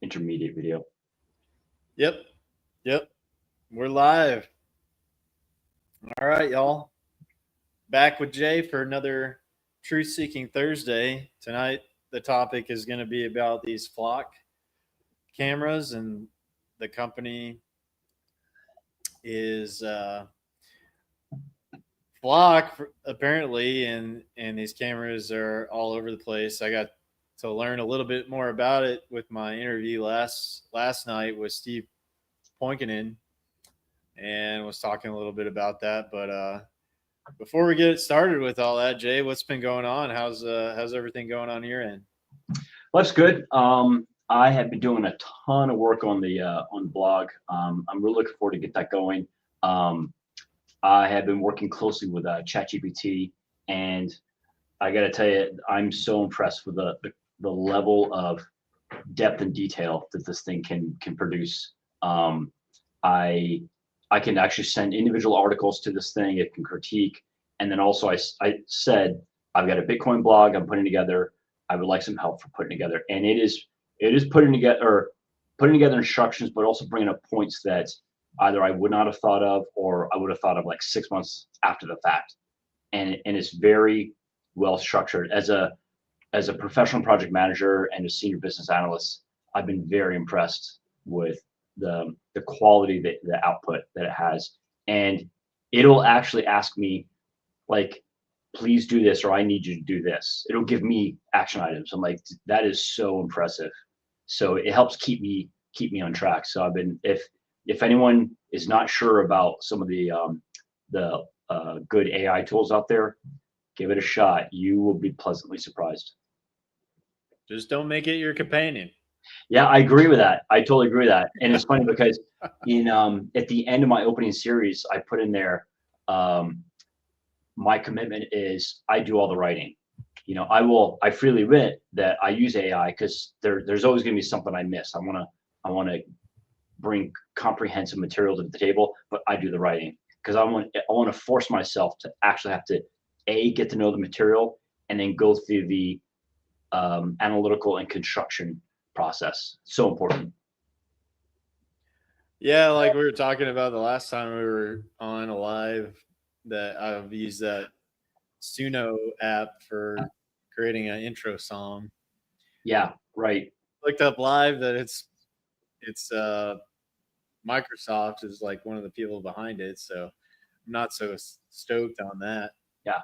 intermediate video. Yep. Yep. We're live. All right, y'all. Back with Jay for another Truth Seeking Thursday. Tonight, the topic is going to be about these flock cameras, and the company is Flock, apparently, and these cameras are all over the place. I got to learn a little bit more about it with my interview last night with Steve Poinkinen, and was talking a little bit about that. But before we get started with all that, Jay, what's been going on? How's everything going on your end? Life's good. I have been doing a ton of work on the blog. I'm really looking forward to get that going. I have been working closely with ChatGPT, and I got to tell you, I'm so impressed with the level of depth and detail that this thing can produce. I can actually send individual articles to this thing. It can critique, and then also I said I've got a Bitcoin blog I'm putting together. I would like some help for putting together, and it is putting together instructions, but also bringing up points that either I would not have thought of, or I would have thought of like 6 months after the fact. And it's very well structured. As a professional project manager and a senior business analyst, I've been very impressed with the quality, the output that it has. And it'll actually ask me, like, please do this, or I need you to do this. It'll give me action items. I'm like, that is so impressive. So it helps keep me on track. So I've been, if anyone is not sure about some of the good AI tools out there, give it a shot. You will be pleasantly surprised. Just don't make it your companion. Yeah, I agree with that. I totally agree with that. And it's funny because at the end of my opening series, I put in there, my commitment is I do all the writing. I freely admit that I use AI because there's always going to be something I miss. I want to bring comprehensive material to the table, but I do the writing because I want to force myself to actually have to get to know the material and then go through the analytical and construction process. So important. Yeah, like we were talking about the last time we were on a live, that I've used that Suno app for creating an intro song. Yeah, right. Looked up live that it's Microsoft is like one of the people behind it, so I'm not so stoked on that. Yeah.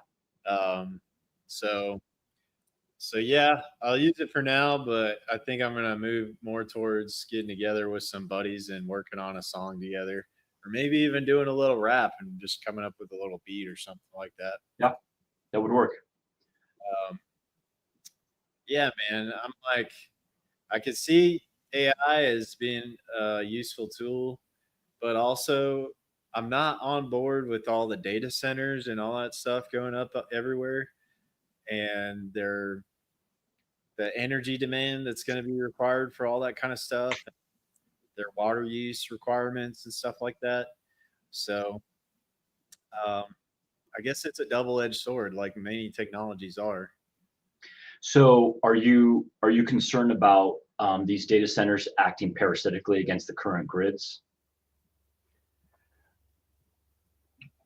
So yeah, I'll use it for now, but I think I'm gonna move more towards getting together with some buddies and working on a song together, or maybe even doing a little rap and just coming up with a little beat or something like that. Yeah, that would work. Yeah, man, I'm like, I could see AI as being a useful tool, but also I'm not on board with all the data centers and all that stuff going up everywhere, and the energy demand that's going to be required for all that kind of stuff, their water use requirements and stuff like that. So I guess it's a double-edged sword, like many technologies are. So are you concerned about these data centers acting parasitically against the current grids?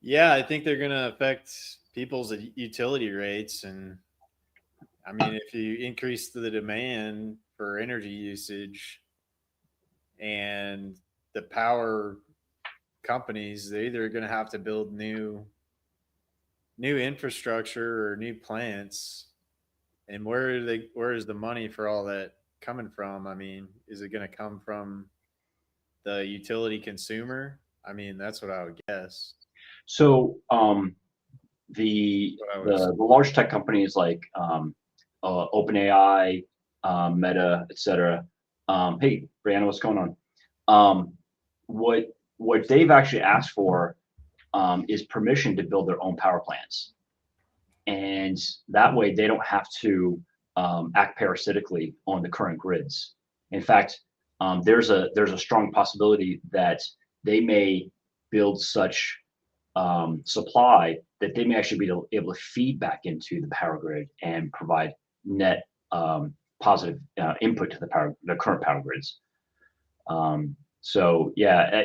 Yeah, I think they're going to affect people's utility rates. And I mean, if you increase the demand for energy usage, and the power companies, they're either going to have to build new infrastructure or new plants. And where is the money for all that coming from? I mean, is it going to come from the utility consumer? I mean, that's what I would guess. So the large tech companies like OpenAI, Meta, etc. Hey, Brianna, what's going on? What they've actually asked for is permission to build their own power plants, and that way they don't have to act parasitically on the current grids. In fact, there's a strong possibility that they may build such supply that they may actually be able to feed back into the power grid and provide net positive input to the current power grids. So yeah,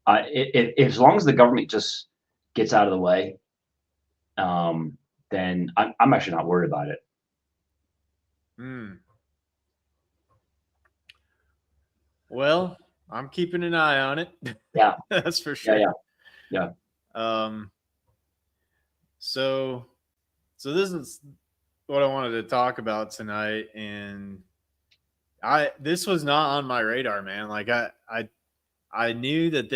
as long as the government just gets out of the way, then I'm actually not worried about it. Well, I'm keeping an eye on it. Yeah, That's for yeah, sure. yeah, yeah. Um, so, so this is what I wanted to talk about tonight, and this was not on my radar, man. Like I knew that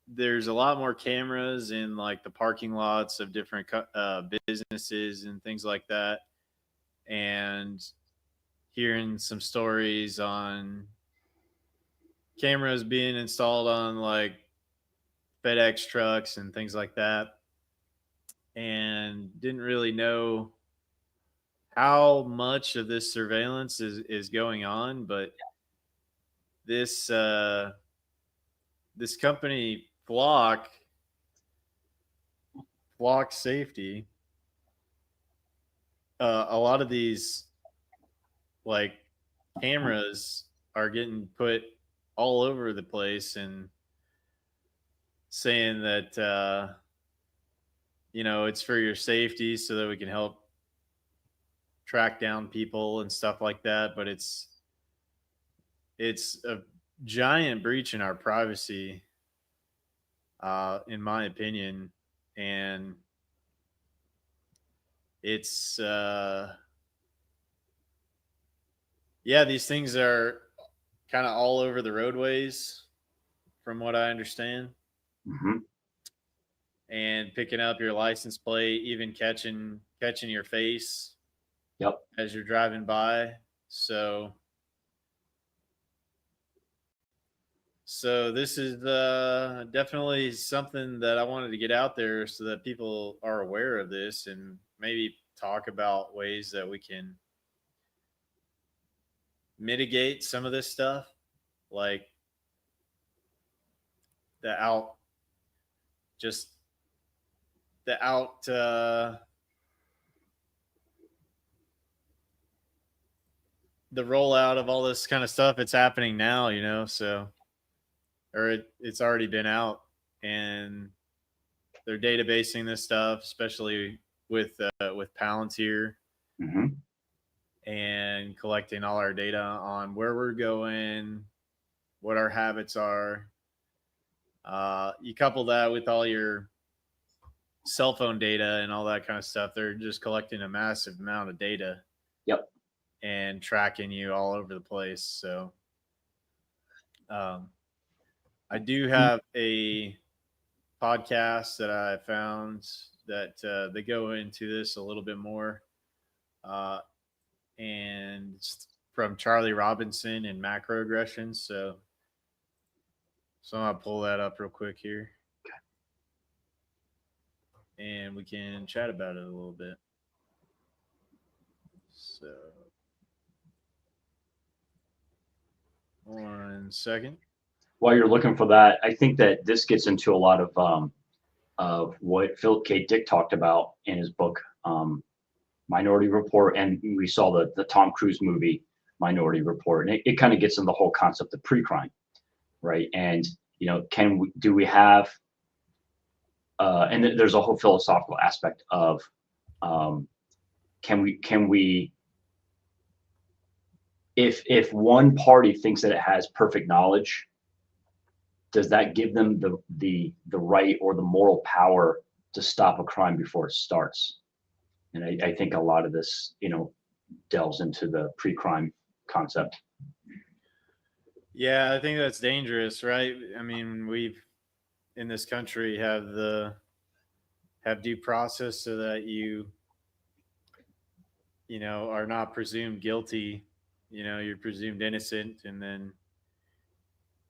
there's a lot more cameras in like the parking lots of different businesses and things like that, and hearing some stories on cameras being installed on like FedEx trucks and things like that, and didn't really know how much of this surveillance is going on. But this this company Flock Safety, a lot of these like cameras are getting put all over the place, and saying that it's for your safety so that we can help track down people and stuff like that. But it's a giant breach in our privacy, in my opinion. And it's yeah, these things are kind of all over the roadways, from what I understand, Hmm. and picking up your license plate, even catching your face Yep. as you're driving by. So this is definitely something that I wanted to get out there so that people are aware of this, and maybe talk about ways that we can mitigate some of this stuff, like the out, just the out, the rollout of all this kind of stuff. It's happening now, so, or it's already been out, and they're databasing this stuff, especially with Palantir, Hmm. and collecting all our data on where we're going, what our habits are. You couple that with all your cell phone data and all that kind of stuff. They're just collecting a massive amount of data Yep. and tracking you all over the place. So, um, I do have a podcast that I found that they go into this a little bit more, uh, and it's from Charlie Robinson and macroaggressions. So I'm gonna pull that up real quick here, and we can chat about it a little bit. So, 1 second. While you're looking for that, I think that this gets into a lot of what Philip K. Dick talked about in his book, Minority Report, and we saw the Tom Cruise movie Minority Report, and it kind of gets into the whole concept of pre-crime, right? And do we have and there's a whole philosophical aspect of can we if one party thinks that it has perfect knowledge, does that give them the right or the moral power to stop a crime before it starts? And I think a lot of this, delves into the pre-crime concept. Yeah, I think that's dangerous, right? I mean, we've in this country have due process so that are not presumed guilty. You're presumed innocent, and then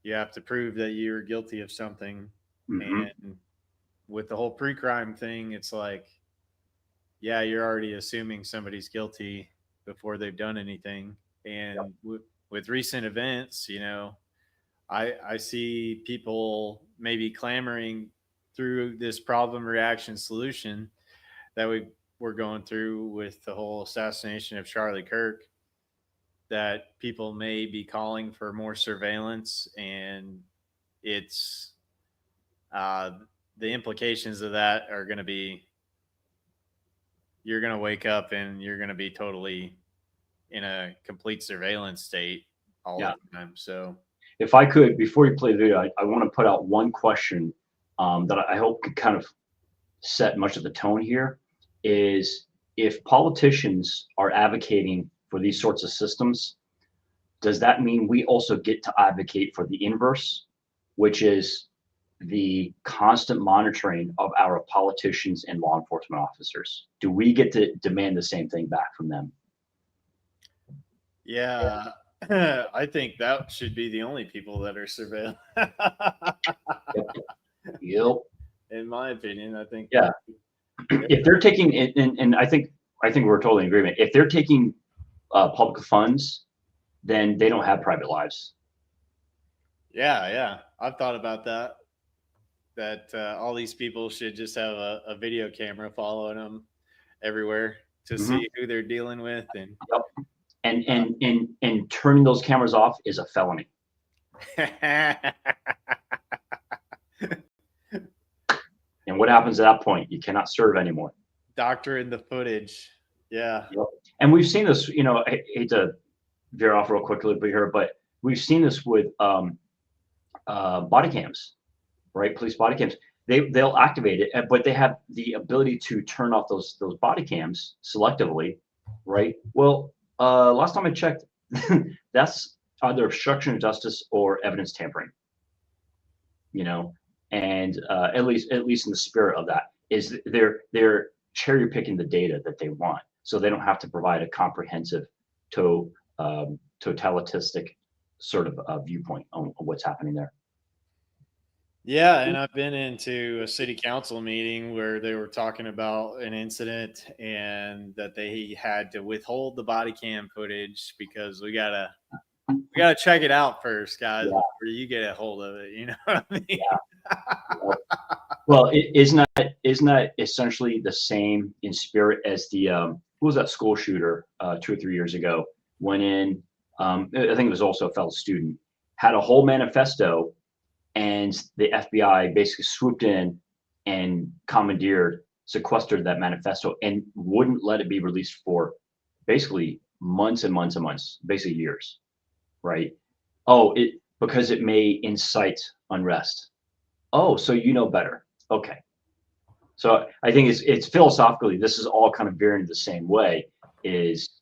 you have to prove that you're guilty of something. Hmm. And with the whole pre-crime thing, it's like, yeah, you're already assuming somebody's guilty before they've done anything. Yep. And with recent events, I see people maybe clamoring through this problem reaction solution that we're going through with the whole assassination of Charlie Kirk. that people may be calling for more surveillance, and it's the implications of that are going to be, you're going to wake up and you're going to be totally in a complete surveillance state all the time. So if I could, before you play the video, I want to put out one question that I hope could kind of set much of the tone here, is if politicians are advocating for these sorts of systems, does that mean we also get to advocate for the inverse, which is the constant monitoring of our politicians and law enforcement officers? Do we get to demand the same thing back from them? Yeah, I think that should be the only people that are surveilled. Yep. In my opinion, I think. Yeah. If they're taking it, and I think we're totally in agreement. If they're taking public funds, then they don't have private lives. Yeah, I've thought about that. That all these people should just have a video camera following them everywhere to see who they're dealing with, and and turning those cameras off is a felony. And what happens at that point? You cannot serve anymore. Doctoring the footage. Yeah. Yep. And we've seen this, you know, I hate to veer off real quickly here, but we've seen this with body cams, right? Police body cams. They'll activate it, but they have the ability to turn off those body cams selectively, right? Well, last time I checked, that's either obstruction of justice or evidence tampering. You know, and at least in the spirit of that is they're cherry picking the data that they want, so they don't have to provide a comprehensive totalistic sort of viewpoint on what's happening there. Yeah, and I've been into a city council meeting where they were talking about an incident and that they had to withhold the body cam footage because we gotta check it out first, guys, before you get a hold of it. You know what I mean? Yeah. Well, isn't that essentially the same in spirit as the who was that school shooter 2 or 3 years ago? Went in, I think it was also a fellow student, had a whole manifesto, and the FBI basically swooped in and commandeered, sequestered that manifesto, and wouldn't let it be released for basically months and months and months, basically years, right? Oh, because it may incite unrest. Oh, so you know better. Okay. So I think it's philosophically, this is all kind of veering the same way, is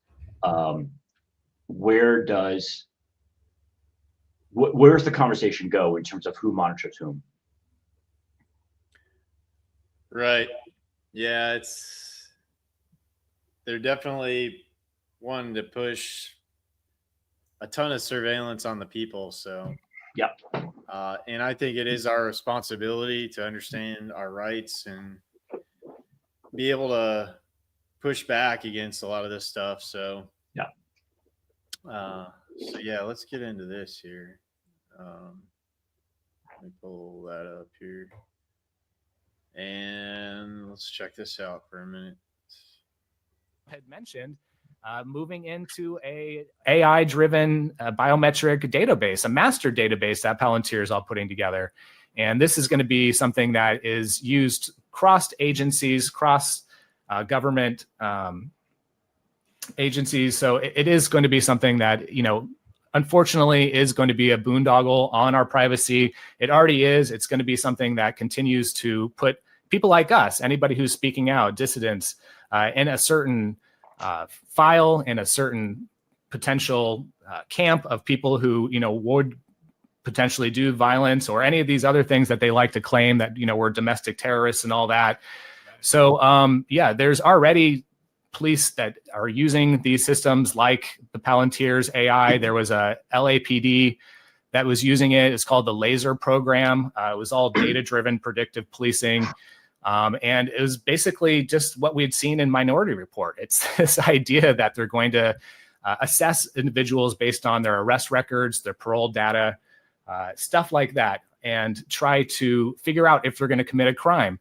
where's the conversation go in terms of who monitors whom? Right. Yeah, they're definitely wanting to push a ton of surveillance on the people. So yeah. And I think it is our responsibility to understand our rights and be able to push back against a lot of this stuff. So yeah. So yeah, let's get into this here. Let me pull that up here, and let's check this out for a minute. Had mentioned moving into a AI-driven biometric database, a master database that Palantir is all putting together. And this is going to be something that is used cross agencies, cross government agencies. So it is going to be something that, you know, unfortunately is going to be a boondoggle on our privacy. It already is. It's going to be something that continues to put people like us, anybody who's speaking out, dissidents, in a certain file, in a certain potential camp of people who, you know, would potentially do violence or any of these other things that they like to claim that, you know, we're domestic terrorists and all that. So yeah, there's already police that are using these systems like the Palantir's AI. There was a LAPD that was using it. It's called the LASER program. It was all data-driven predictive policing. And it was basically just what we had seen in Minority Report. It's this idea that they're going to assess individuals based on their arrest records, their parole data, stuff like that, and try to figure out if they're going to commit a crime.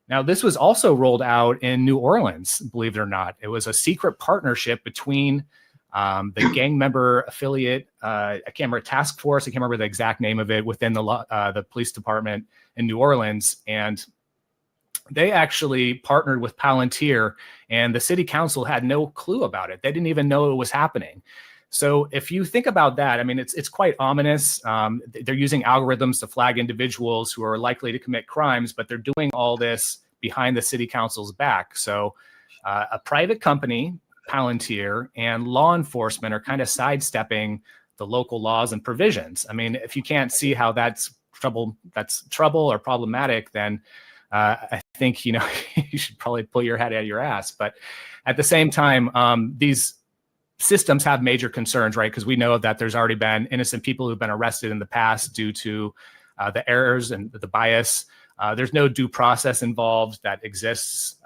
Now, this was also rolled out in New Orleans, believe it or not. It was a secret partnership between the gang member affiliate, I can't remember, task force, I can't remember the exact name of it, within the police department in New Orleans. And they actually partnered with Palantir, and the city council had no clue about it. They didn't even know it was happening. So if you think about that, I mean, it's quite ominous. They're using algorithms to flag individuals who are likely to commit crimes, but they're doing all this behind the city council's back. So a private company, Palantir, and law enforcement are kind of sidestepping the local laws and provisions. I mean, if you can't see how that's trouble or problematic, then I think, you should probably pull your head out of your ass. But at the same time, these systems have major concerns, right? Because we know that there's already been innocent people who've been arrested in the past due to the errors and the bias. There's no due process involved that exists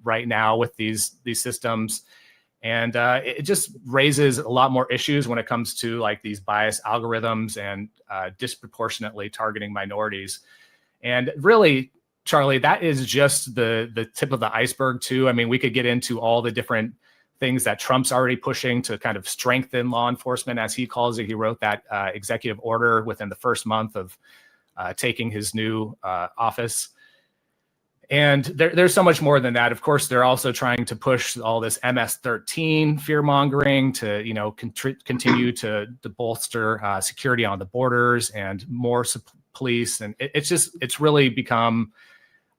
right now with these systems. And it just raises a lot more issues when it comes to like these bias algorithms and disproportionately targeting minorities. And really, Charlie, that is just the tip of the iceberg too. I mean, we could get into all the different things that Trump's already pushing to kind of strengthen law enforcement, as he calls it. He wrote that executive order within the first month of taking his new office. And there's so much more than that. Of course, they're also trying to push all this MS-13 fear mongering to, continue to bolster security on the borders and more police. And it's really become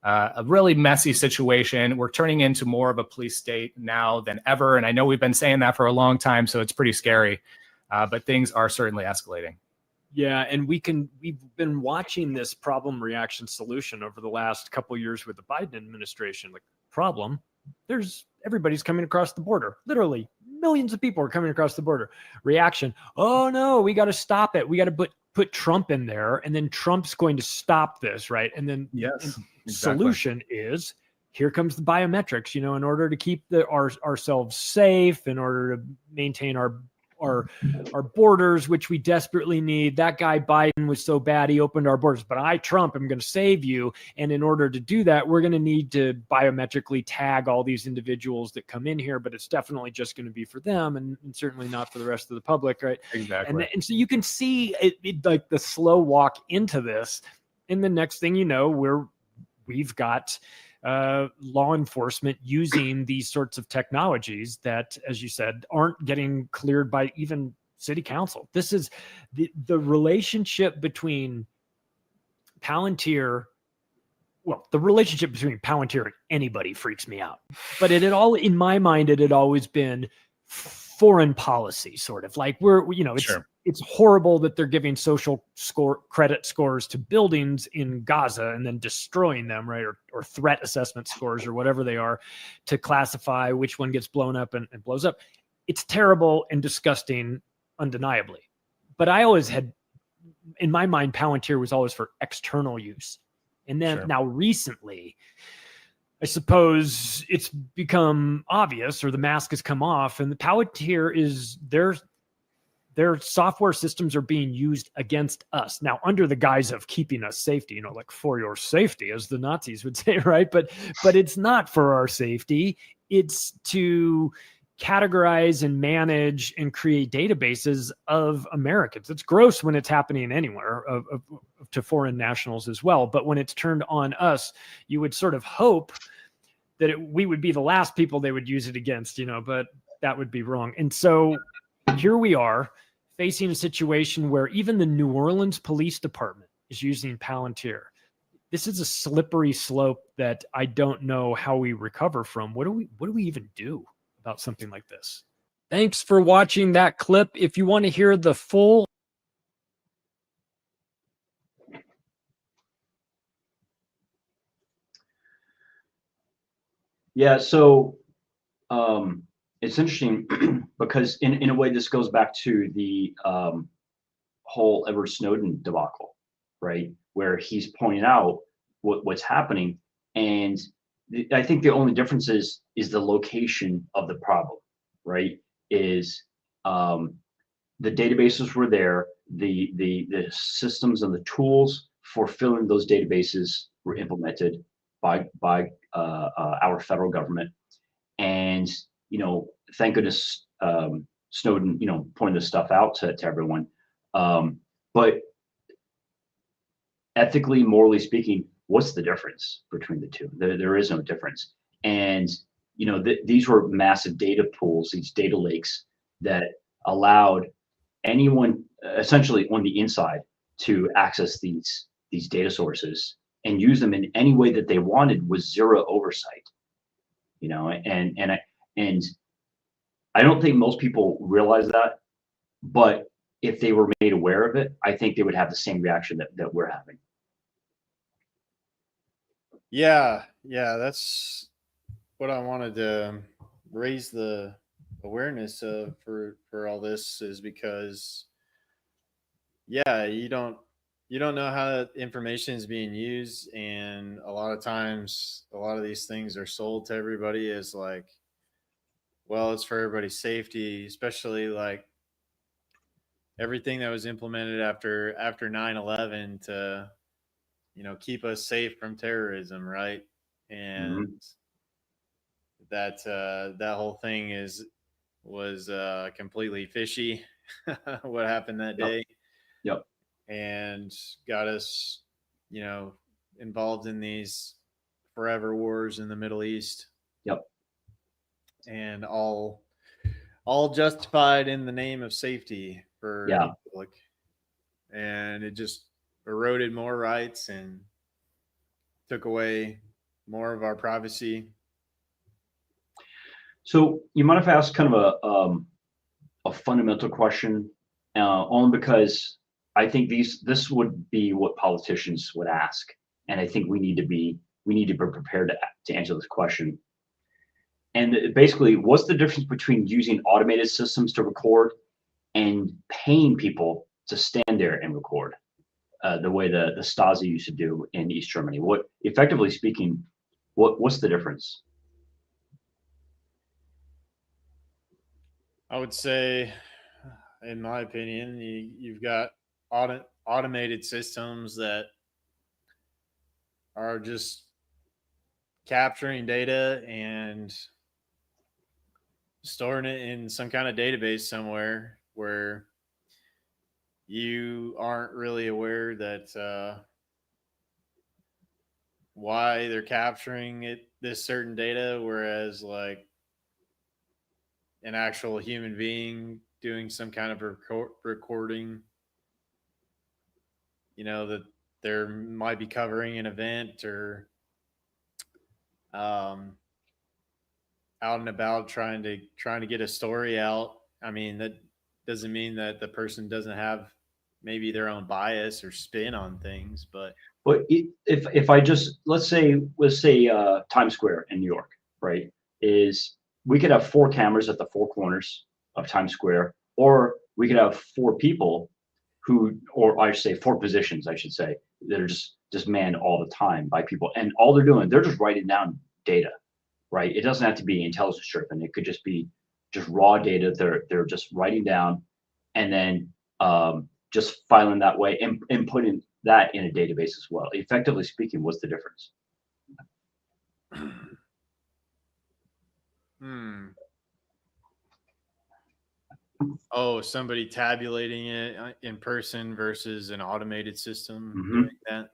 a really messy situation. We're turning into more of a police state now than ever. And I know we've been saying that for a long time, so it's pretty scary. But things are certainly escalating. Yeah, and we've been watching this problem reaction solution over the last couple of years with the Biden administration. Like, problem, everybody's coming across the border. Literally, millions of people are coming across the border. Reaction, oh no, we got to stop it. We got to put Trump in there, and then Trump's going to stop this, right? And then yes, exactly. Solution is, here comes the biometrics. In order to keep ourselves safe, in order to maintain our borders, which we desperately need. That guy Biden was so bad, he opened our borders. But I, Trump, am going to save you. And in order to do that, we're going to need to biometrically tag all these individuals that come in here. But it's definitely just going to be for them, and certainly not for the rest of the public, right? Exactly. And so you can see it like the slow walk into this. And the next thing you know, we've got law enforcement using these sorts of technologies that, as you said, aren't getting cleared by even city council. This is the relationship between Palantir. Well, the relationship between Palantir and anybody freaks me out. But in my mind, it had always been foreign policy, sort of like it's horrible that they're giving social credit scores to buildings in Gaza and then destroying them, right? Or threat assessment scores or whatever they are to classify which one gets blown up and blows up. It's terrible and disgusting, undeniably. But I always had, in my mind, Palantir was always for external use. And then now recently, I suppose it's become obvious, or the mask has come off, and the Palantir is their software systems are being used against us now under the guise of keeping us safety, like for your safety, as the Nazis would say, right? But it's not for our safety. It's to categorize and manage and create databases of Americans. It's gross when it's happening anywhere to foreign nationals as well. But when it's turned on us, you would sort of hope that we would be the last people they would use it against, but that would be wrong. And so here we are facing a situation where even the New Orleans Police Department is using Palantir. This is a slippery slope that I don't know how we recover from. What do we even do about something like this? Thanks for watching that clip. If you want to hear the full so it's interesting because in a way this goes back to the whole Edward Snowden debacle, right? Where he's pointing out what's happening, and I think the only difference is the location of the problem, right? Is the databases were there, the systems and the tools for filling those databases were implemented by our federal government, and thank goodness Snowden, pointing this stuff out to everyone. But ethically, morally speaking, what's the difference between the two? There is no difference. And these were massive data pools, these data lakes that allowed anyone essentially on the inside to access these data sources and use them in any way that they wanted with zero oversight. And I don't think most people realize that, but if they were made aware of it, I think they would have the same reaction that we're having. Yeah, that's what I wanted to raise the awareness of for all this, is because you don't know how information is being used, and a lot of times a lot of these things are sold to everybody as like, well, it's for everybody's safety, especially like everything that was implemented after 9/11 to keep us safe from terrorism, right? And that whole thing was completely fishy. What happened that day? Yep. And got us, involved in these forever wars in the Middle East. Yep. And all justified in the name of safety for the public. And it just eroded more rights and took away more of our privacy. So you mind if I ask kind of a fundamental question, only because I think this would be what politicians would ask, and I think we need to be prepared to answer this question. And basically, what's the difference between using automated systems to record and paying people to stand there and record, the way the Stasi used to do in East Germany? What, effectively speaking, what's the difference? I would say, in my opinion, you've got automated systems that are just capturing data and storing it in some kind of database somewhere where you aren't really aware that why they're capturing this certain data, whereas like an actual human being doing some kind of recording, that there might be covering an event or out and about trying to get a story out. I mean, that doesn't mean that the person doesn't have maybe their own bias or spin on things, but if I just let's say Times Square in New York, right, is we could have 4 cameras at the 4 corners of Times Square, or we could have 4 people or I should say 4 positions, I should say, that are just manned all the time by people, and all they're doing, they're just writing down data, right? It doesn't have to be intelligence driven. It could just be just raw data. They're just writing down, and then just filing that way and putting that in a database as well. Effectively speaking, what's the difference? Oh, somebody tabulating it in person versus an automated system doing that.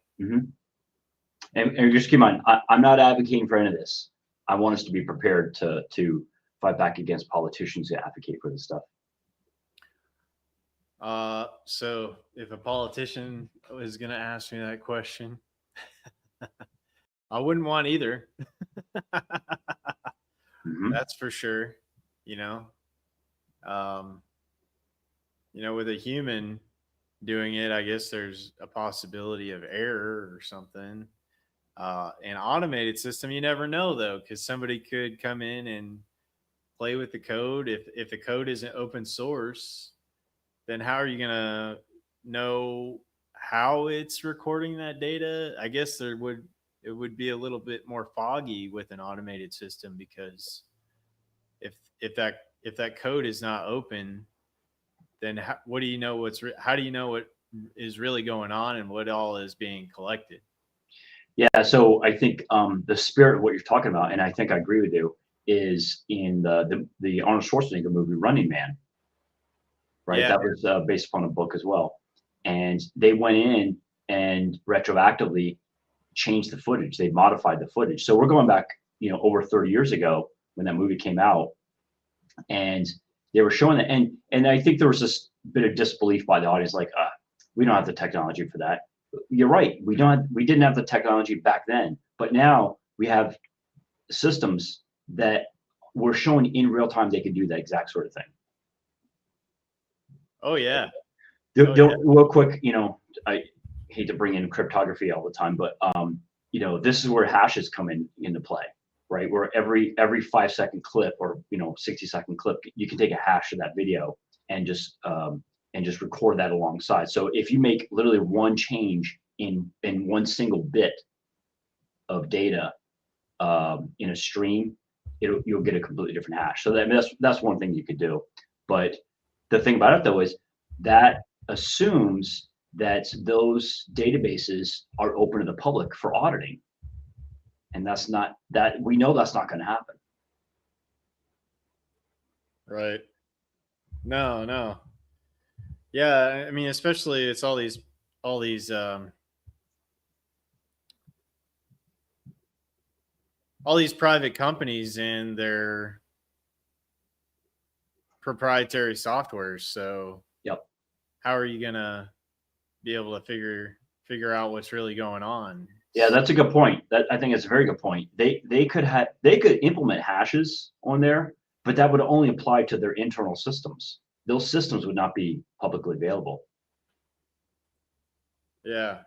And just keep in mind, I'm not advocating for any of this. I want us to be prepared to fight back against politicians who advocate for this stuff. So if a politician is going to ask me that question, I wouldn't want either. That's for sure. With a human doing it, I guess there's a possibility of error or something. An automated system, you never know though, because somebody could come in and play with the code. If the code isn't open source, then how are you going to know how it's recording that data? I guess it would be a little bit more foggy with an automated system, because if that code is not open, then how do you know what is really going on and what all is being collected? Yeah, so I think the spirit of what you're talking about, and I think I agree with you, is in the Arnold Schwarzenegger movie Running Man, right? Yeah. That was based upon a book as well. And they went in and retroactively changed the footage. They modified the footage. So we're going back, over 30 years ago when that movie came out, and they were showing that. And I think there was this bit of disbelief by the audience, like, we don't have the technology for that. You're right. We didn't have the technology back then, but now we have systems that were showing in real time they could do that exact sort of thing. Oh yeah. Real quick, I hate to bring in cryptography all the time, but this is where hashes come into play, right? Where every 5-second clip or 60-second clip, you can take a hash of that video and just record that alongside. So if you make literally one change in one single bit of data in a stream, you'll get a completely different hash. So that's one thing you could do. But the thing about it though is that assumes that those databases are open to the public for auditing, and we know that's not going to happen. Right. No. Yeah, I mean, especially it's all these private companies and their proprietary softwares. So Yep. How are you gonna be able to figure out what's really going on? Yeah, that's a good point. I think it's a very good point. They could implement hashes on there, but that would only apply to their internal systems. Those systems would not be publicly available. Yeah.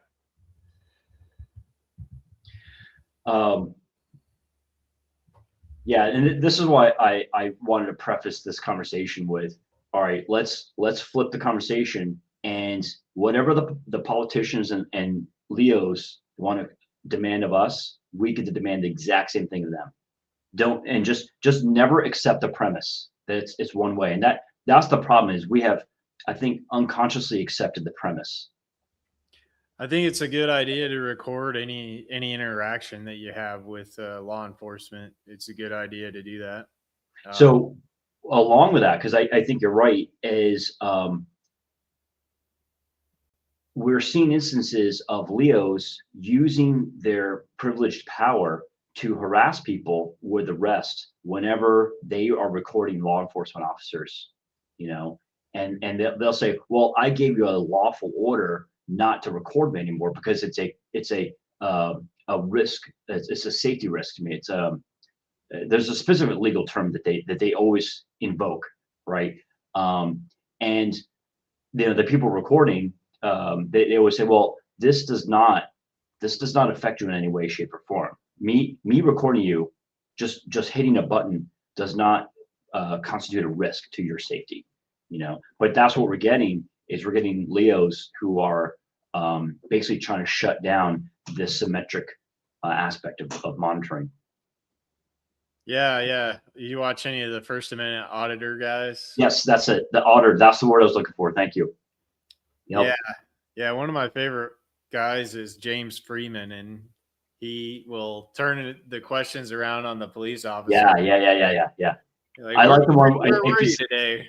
Yeah, and this is why I wanted to preface this conversation with, all right, let's flip the conversation, and whatever the politicians and Leos want to demand of us, we get to demand the exact same thing of them. Just never accept the premise that it's one way. And that's the problem, is we have, I think, unconsciously accepted the premise. I think it's a good idea to record any interaction that you have with law enforcement. It's a good idea to do that. So along with that, because I think you're right, is we're seeing instances of Leos using their privileged power to harass people with arrest whenever they are recording law enforcement officers, and they'll say, well, I gave you a lawful order not to record me anymore because it's a risk. It's a safety risk to me. It's there's a specific legal term that they always invoke, right? And the people recording, they always say, well, this does not affect you in any way, shape, or form. Me recording you, just hitting a button does not constitute a risk to your safety, But that's what we're getting Leos who are basically trying to shut down this symmetric aspect of monitoring. Yeah. You watch any of the First Amendment auditor guys? Yes, that's it. The auditor. That's the word I was looking for. Thank you. Yep. Yeah. One of my favorite guys is James Freeman, and he will turn the questions around on the police officer. Yeah. Like, I like the one. Where were you today?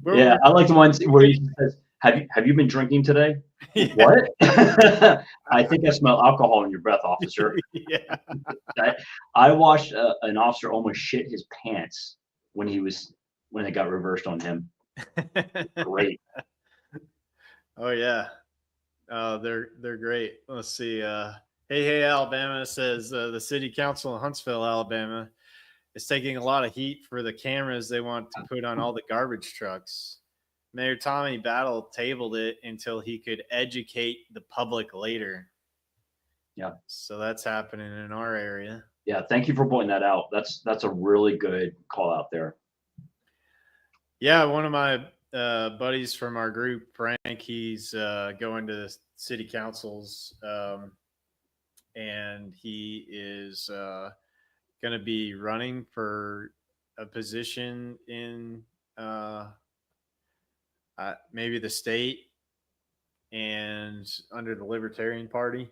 I like the ones where he says, "Have you been drinking today?" Yeah. What? I think I smell alcohol in your breath, officer. Yeah. I watched an officer almost shit his pants when it got reversed on him. Great. Oh yeah. They're great. Let's see. Hey, Alabama says the city council in Huntsville, Alabama, is taking a lot of heat for the cameras they want to put on all the garbage trucks. Mayor Tommy Battle tabled it until he could educate the public later. Yeah. So that's happening in our area. Yeah. Thank you for pointing that out. That's a really good call out there. Yeah. One of my buddies from our group, Frank, he's going to the city councils, and he is going to be running for a position in maybe the state and under the Libertarian Party.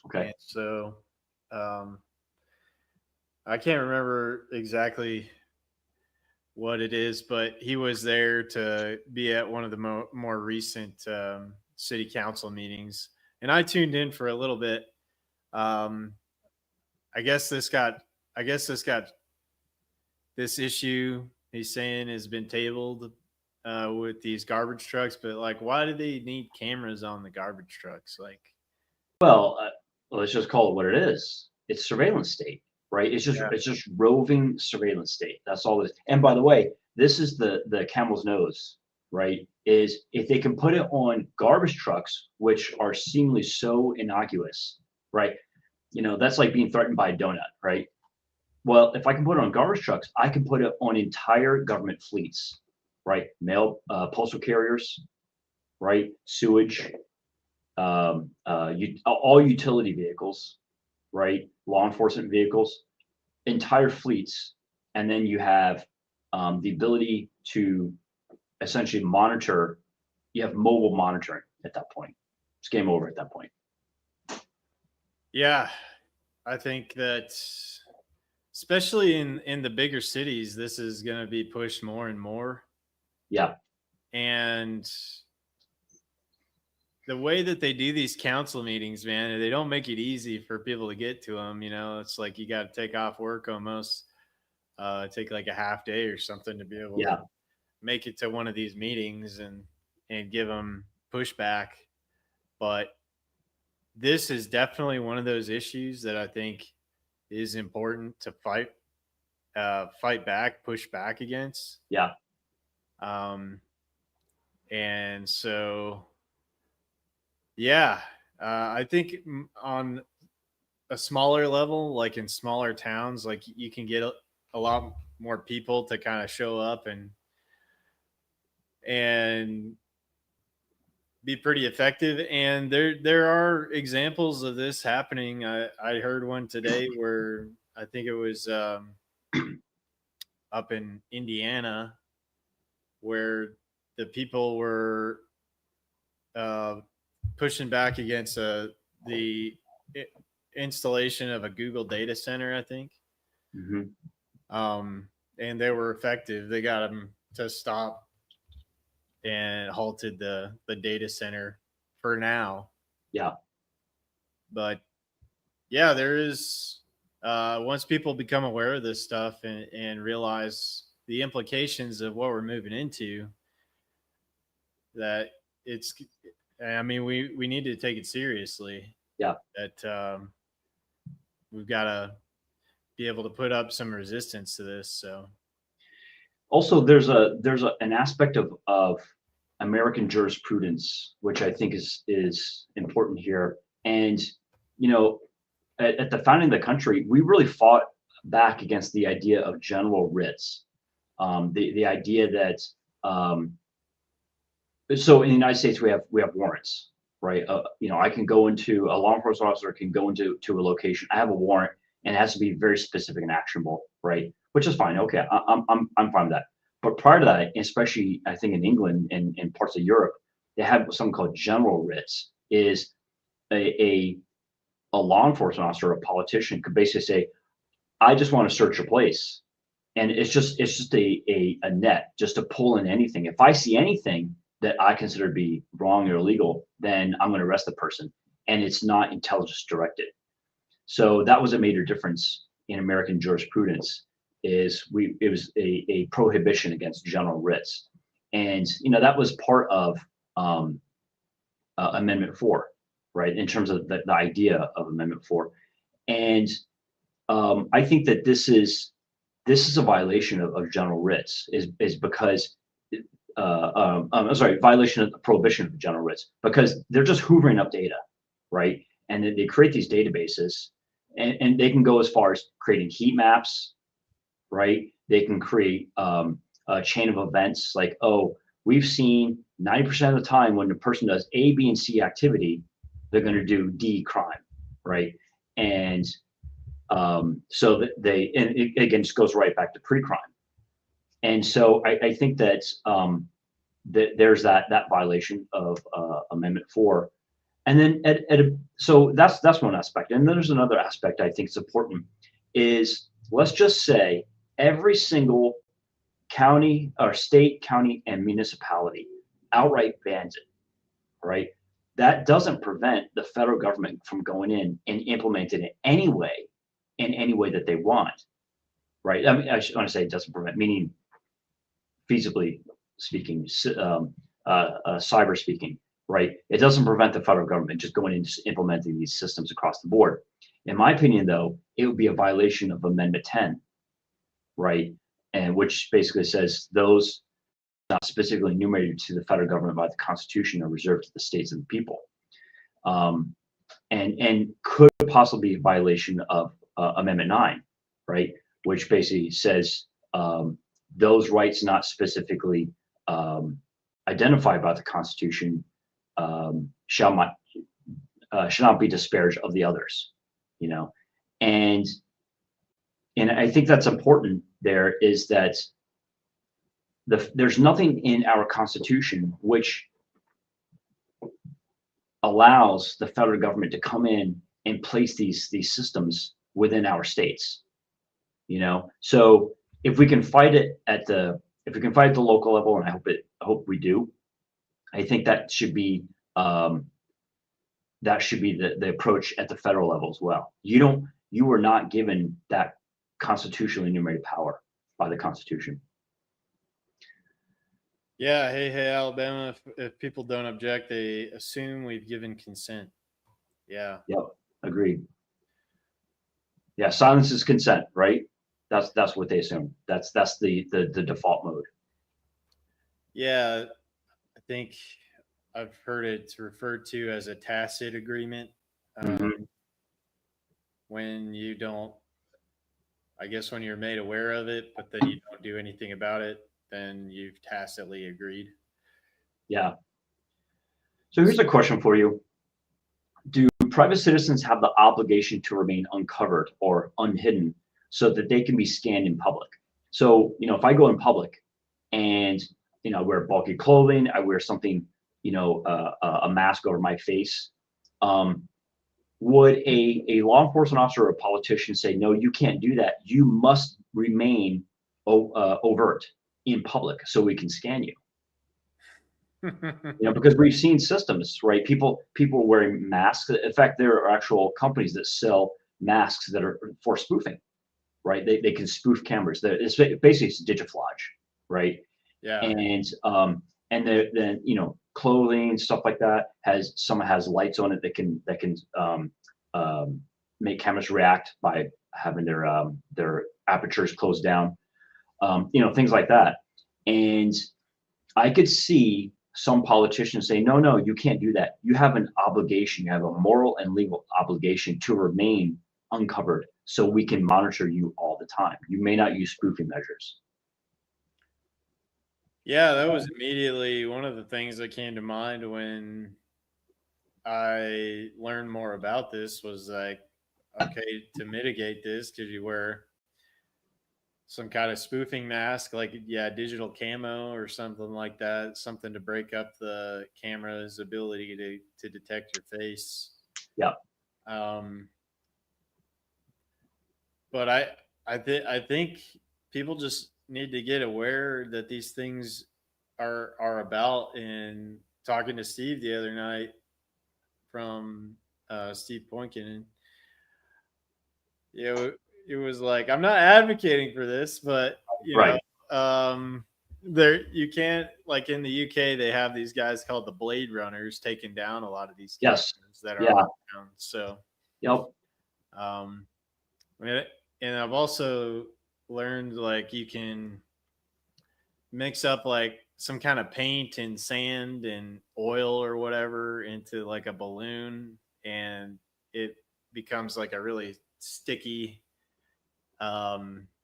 Okay. And so I can't remember exactly what it is, but he was there to be at one of the more recent city council meetings, and I tuned in for a little bit. Um, I guess this got, I guess this issue he's saying has been tabled with these garbage trucks, but like, why do they need cameras on the garbage trucks? Like, Well, let's just call it what it is. It's surveillance state, right? Yeah. It's just roving surveillance state. That's all it is. And by the way, this is the camel's nose, right? Is if they can put it on garbage trucks, which are seemingly so innocuous, right? You know, that's like being threatened by a donut, right? Well, if I can put it on garbage trucks, I can put it on entire government fleets, right? Mail, postal carriers, right? Sewage, all utility vehicles, right? Law enforcement vehicles, entire fleets, and then you have the ability to essentially monitor. You have mobile monitoring at that point. It's game over at that point. yeah, I think that especially in the bigger cities, this is going to be pushed more and more. Yeah. And the way that they do these council meetings, man, they don't make it easy for people to get to them. You know, it's like you got to take off work almost, take like a half day or something to be able Yeah. to make it to one of these meetings and give them pushback. But this is definitely one of those issues that I think is important to fight back, push back against. Yeah. And so, yeah, I think on a smaller level, like in smaller towns, like you can get a lot more people to kind of show up and be pretty effective. And there are examples of this happening. I heard one today where I think it was up in Indiana, where the people were pushing back against the installation of a Google data center, I think. Mm-hmm. And they were effective. They got them to stop and halted the data center for now. Yeah. But yeah, there is, once people become aware of this stuff and realize the implications of what we're moving into, that it's, I mean, we need to take it seriously. Yeah. That we've got to be able to put up some resistance to this. So also there's an aspect of American jurisprudence, which I think is important here. And, you know, at the founding of the country, we really fought back against the idea of general writs. The idea that, so in the United States, we have warrants, right? You know, I can go into, a law enforcement officer can go into a location. I have a warrant, and it has to be very specific and actionable, right? Which is fine. Okay, I'm fine with that. But prior to that, especially I think in England and parts of Europe, they have something called general writs. Is a law enforcement officer or a politician could basically say, I just want to search your place. And it's just a net just to pull in anything. If I see anything that I consider to be wrong or illegal, then I'm going to arrest the person. And it's not intelligence directed. So that was a major difference in American jurisprudence. It was a prohibition against general writs. And, you know, that was part of Amendment 4, right? In terms of the idea of Amendment 4. And I think that this is a violation of general writs is because, I'm sorry, violation of the prohibition of general writs, because they're just hoovering up data, right? And then they create these databases, and they can go as far as creating heat maps, right? They can create a chain of events like, oh, we've seen 90% of the time when the person does A, B, and C activity, they're going to do D crime, right? And so that and it, again, just goes right back to pre-crime. And so I think that there's that violation of Amendment 4. And then so that's one aspect. And then there's another aspect I think is important is, let's just say every single county or state, county, and municipality outright bans it, right? That doesn't prevent the federal government from going in and implementing it anyway, in any way that they want, right? I mean, I want to say it doesn't prevent, meaning feasibly speaking, cyber speaking, right? It doesn't prevent the federal government just going in and just implementing these systems across the board. In my opinion, though, it would be a violation of Amendment 10, right? And which basically says those not specifically enumerated to the federal government by the Constitution are reserved to the states and the people, and could possibly be a violation of Amendment 9, right? Which basically says those rights not specifically identified by the Constitution shall not be disparaged of the others, you know. And I think that's important. There is that there's nothing in our Constitution which allows the federal government to come in and place these systems within our states, you know. So if we can fight it at the local level, and I hope we do, I think that should be the approach at the federal level as well. You are not given that constitutionally enumerated power by the Constitution. Yeah. Hey, Alabama. If people don't object, they assume we've given consent. Yeah. Yep. Agreed. Yeah. Silence is consent, right? That's what they assume. That's the default mode. Yeah. I think I've heard it referred to as a tacit agreement. When you don't, I guess when you're made aware of it, but then you don't do anything about it, then you've tacitly agreed. Yeah. So here's a question for you. Do private citizens have the obligation to remain uncovered or unhidden so that they can be scanned in public? So, you know, if I go in public and, you know, I wear bulky clothing, I wear something, you know, a mask over my face, would a law enforcement officer or a politician say, no, you can't do that. You must remain overt in public so we can scan you? You know, because we've seen systems, right? People wearing masks. In fact, there are actual companies that sell masks that are for spoofing, right? They can spoof cameras. It's digiflage, right? Yeah. And then, you know, clothing, stuff like that has lights on it that can make cameras react by having their apertures closed down, you know, things like that. And I could see some politicians say, no, you can't do that. You have an obligation. You have a moral and legal obligation to remain uncovered so we can monitor you all the time. You may not use spoofing measures. Yeah, that was immediately one of the things that came to mind when I learned more about this. Was like, okay, to mitigate this, could you wear some kind of spoofing mask, like, yeah, digital camo or something like that, something to break up the camera's ability to detect your face. Yeah. But I think people just need to get aware that these things are about. And talking to Steve the other night from Steve Poinkin, you know, it was like, I'm not advocating for this, but you right. know, there you can't, like in the UK, they have these guys called the Blade Runners taking down a lot of these cameras that are around. So, yep. And I've also learned, like, you can mix up like some kind of paint and sand and oil or whatever into like a balloon, and it becomes like a really sticky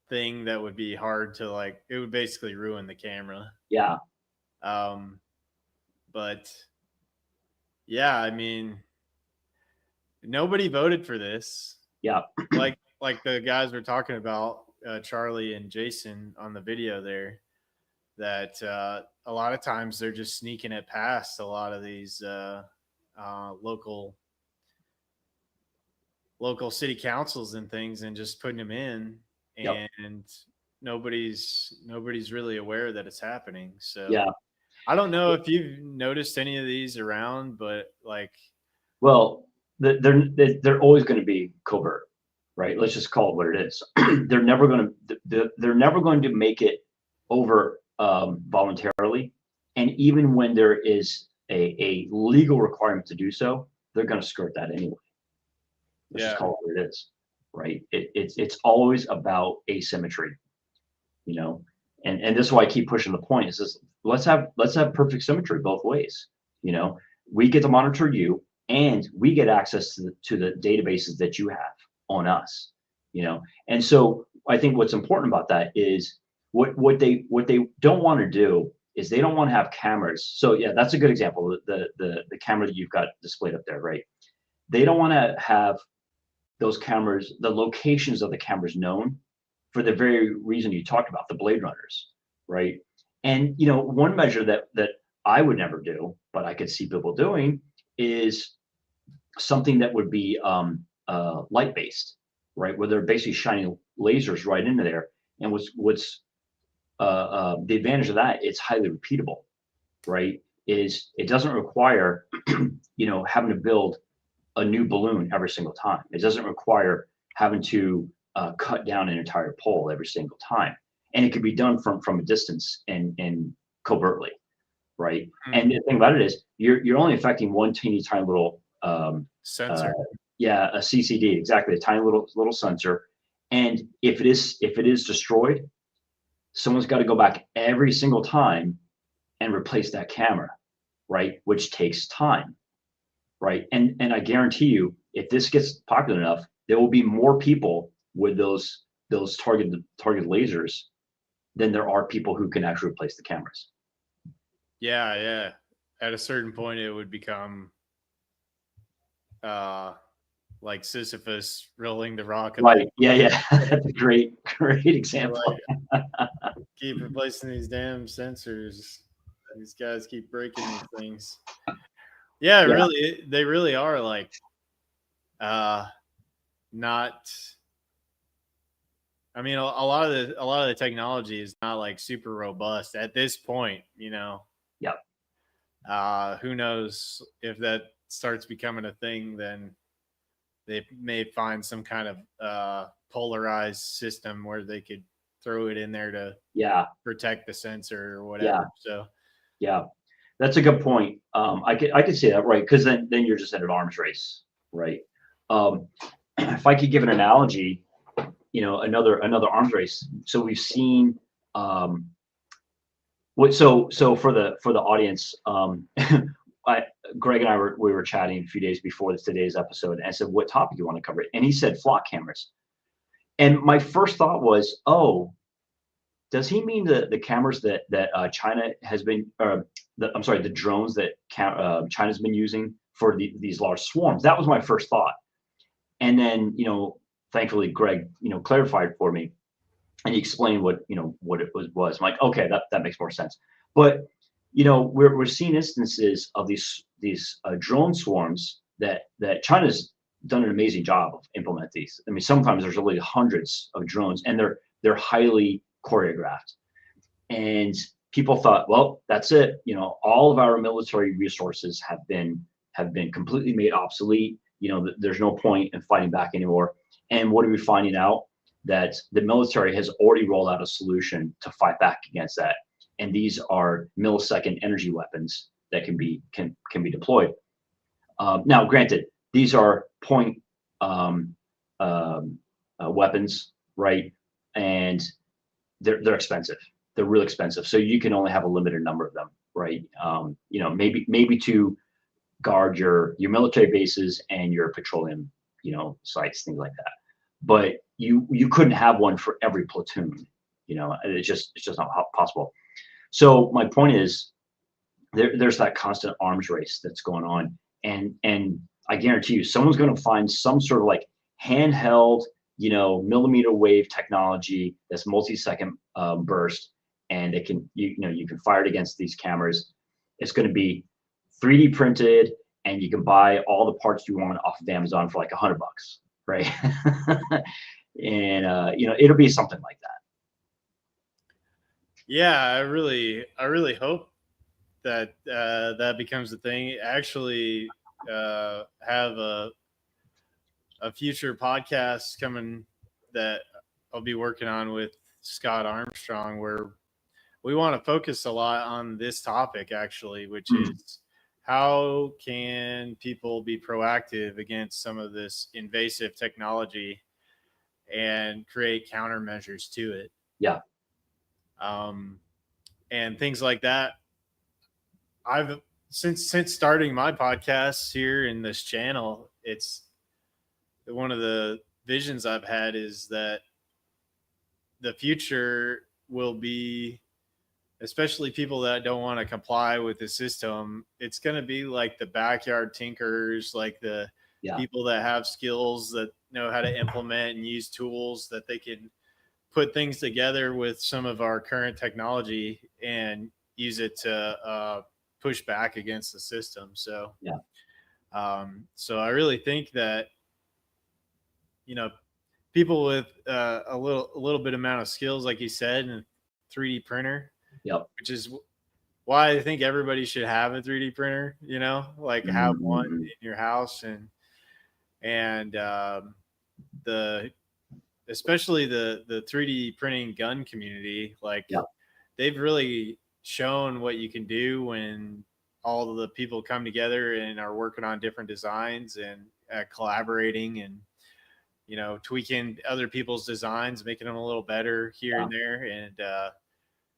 thing that would be hard to, like, it would basically ruin the camera. Yeah. But yeah, I mean, nobody voted for this. Yeah. Like the guys were talking about, Charlie and Jason on the video there, that a lot of times they're just sneaking it past a lot of these local city councils and things and just putting them in. And nobody's really aware that it's happening. So Yeah. I don't know if you've noticed any of these around, but like, Well, they're always going to be covert, right? Let's just call it what it is. They're never going to they're never going to make it over voluntarily, and even when there is a legal requirement to do so, they're going to skirt that anyway. Let's just call it what it is, right? It's always about asymmetry, you know, and this is why I keep pushing the point. Is this let's have perfect symmetry both ways. You know, we get to monitor you, and we get access to the databases that you have on us. You know, and so I think what's important about that is what they don't want to do is they don't want to have cameras. So yeah, that's a good example. The camera that you've got displayed up there, right? They don't want to have those cameras, the locations of the cameras known, for the very reason you talked about, the Blade Runners, right? And you know, one measure that I would never do, but I could see people doing, is something that would be light based, right? Where they're basically shining lasers right into there. And what's the advantage of that? It's highly repeatable, right? Is it doesn't require you know, having to build a new balloon every single time. It doesn't require having to cut down an entire pole every single time, and it could be done from a distance and covertly, right? And the thing about it is, you're only affecting one teeny tiny little sensor. Yeah, a CCD, exactly, a tiny little sensor. And if it is destroyed, someone's got to go back every single time and replace that camera, right? Which takes time, right? And I guarantee you, if this gets popular enough, there will be more people with those targeted lasers than there are people who can actually replace the cameras. Yeah. At a certain point, it would become like Sisyphus rolling the rock. Right. Yeah. That's a great example. Like, keep replacing these damn sensors. These guys keep breaking these things. Yeah, really, they really are like not. I mean, a lot of the technology is not like super robust at this point, you know. Yep. Who knows if that starts becoming a thing? Then they may find some kind of polarized system where they could throw it in there to protect the sensor or whatever. So yeah, that's a good point. I could say that, right? Because then you're just at an arms race, right? If I could give an analogy, you know, another arms race. So we've seen so for the audience, Greg and I were chatting a few days before today's episode, and I said, what topic do you want to cover? And he said flock cameras. And my first thought was, oh, does he mean the cameras that China has been, the drones that China's been using for these large swarms? That was my first thought. And then, you know, thankfully Greg, you know, clarified for me, and he explained what it was. I'm like, okay, that makes more sense. But you know, we're seeing instances of these drone swarms that China's done an amazing job of implement these. I mean, sometimes there's really hundreds of drones, and they're highly choreographed. And people thought, well, that's it. You know, all of our military resources have been completely made obsolete. You know, there's no point in fighting back anymore. And what are we finding out? That the military has already rolled out a solution to fight back against that. And these are millisecond energy weapons that can be deployed. Now, granted, these are point weapons, right? And they're expensive. They're really expensive. So you can only have a limited number of them, right? You know, maybe to guard your military bases and your petroleum, you know, sites, things like that. But you couldn't have one for every platoon. You know, it's just not possible. So my point is, there's that constant arms race that's going on, and I guarantee you, someone's going to find some sort of like handheld, you know, millimeter wave technology that's multi-second burst, and it can you can fire it against these cameras. It's going to be 3D printed, and you can buy all the parts you want off of Amazon for like $100, right? And you know, it'll be something like that. Yeah, I really hope that that becomes a thing. Actually, have a future podcast coming that I'll be working on with Scott Armstrong, where we want to focus a lot on this topic, actually, which is how can people be proactive against some of this invasive technology and create countermeasures to it. Yeah. And things like that. I've since starting my podcast here in this channel, it's one of the visions I've had is that the future will be, especially people that don't want to comply with the system, it's going to be like the backyard tinkerers, like the people that have skills that know how to implement and use tools that they can put things together with some of our current technology and use it to push back against the system. So, so I really think that, you know, people with a little bit amount of skills, like you said, and 3D printer, which is why I think everybody should have a 3D printer, you know, like have one in your house, and especially the 3D printing gun community, like they've really shown what you can do when all of the people come together and are working on different designs and collaborating and, you know, tweaking other people's designs, making them a little better here and there. And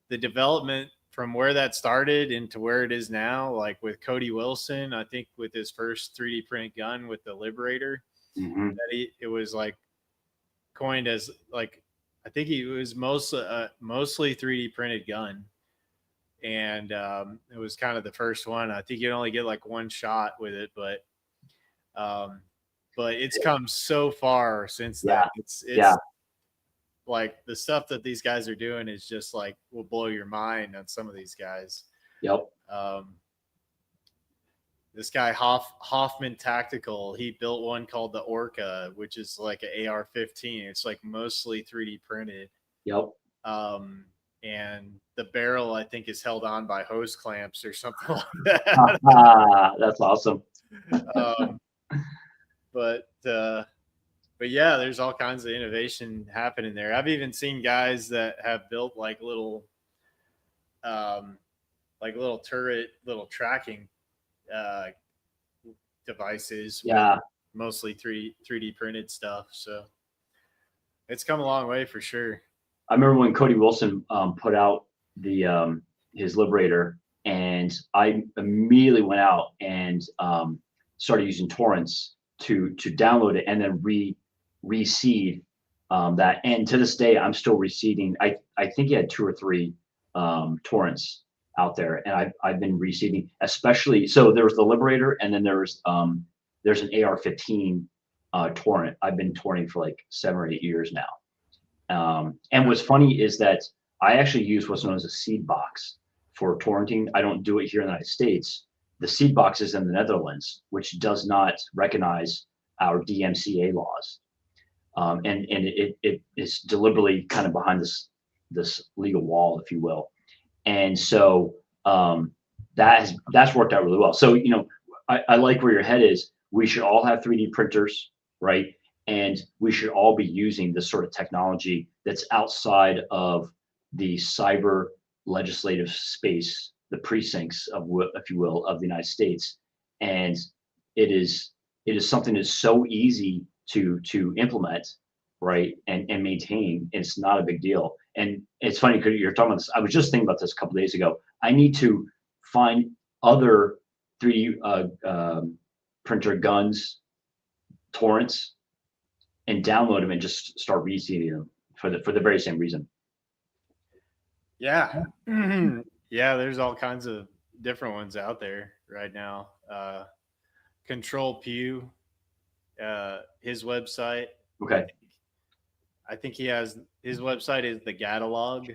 the development from where that started into where it is now, like with Cody Wilson, I think with his first 3D print gun with the Liberator, that it was like coined as like, I think it was mostly 3D printed gun. And it was kind of the first one. I think you'd only get like one shot with it, but it's come so far since that. It's like the stuff that these guys are doing is just like will blow your mind on some of these guys. This guy Hoffman Tactical, he built one called the Orca, which is like an AR-15. It's like mostly 3D printed. And the barrel, I think, is held on by hose clamps or something like that. That's awesome. But yeah, there's all kinds of innovation happening there. I've even seen guys that have built like little turret, little tracking devices. Mostly 3D printed stuff. So it's come a long way for sure. I remember when Cody Wilson put out the his Liberator, and I immediately went out and started using torrents to download it and then reseed that. And to this day, I'm still reseeding. I think he had 2 or 3 torrents out there, and I've been reseeding. Especially, so there was the Liberator, and then there's an AR-15 torrent. I've been torrenting for like 7 or 8 years now. And what's funny is that I actually use what's known as a seed box for torrenting. I don't do it here in the United States. The seed box is in the Netherlands, which does not recognize our DMCA laws. And it is deliberately kind of behind this legal wall, if you will. And so that's worked out really well. So, you know, I like where your head is. We should all have 3D printers, right? And we should all be using this sort of technology that's outside of the cyber legislative space, the precincts of, if you will, of the United States. And it is something that's so easy to implement, right, and maintain. It's not a big deal. And it's funny because you're talking about this. I was just thinking about this a couple of days ago. I need to find other 3D printer guns, torrents, and download them and just start reseeding them for the very same reason. Yeah. Yeah, there's all kinds of different ones out there right now. Control Pew, his website. Okay. I think he has, his website is the Catalog.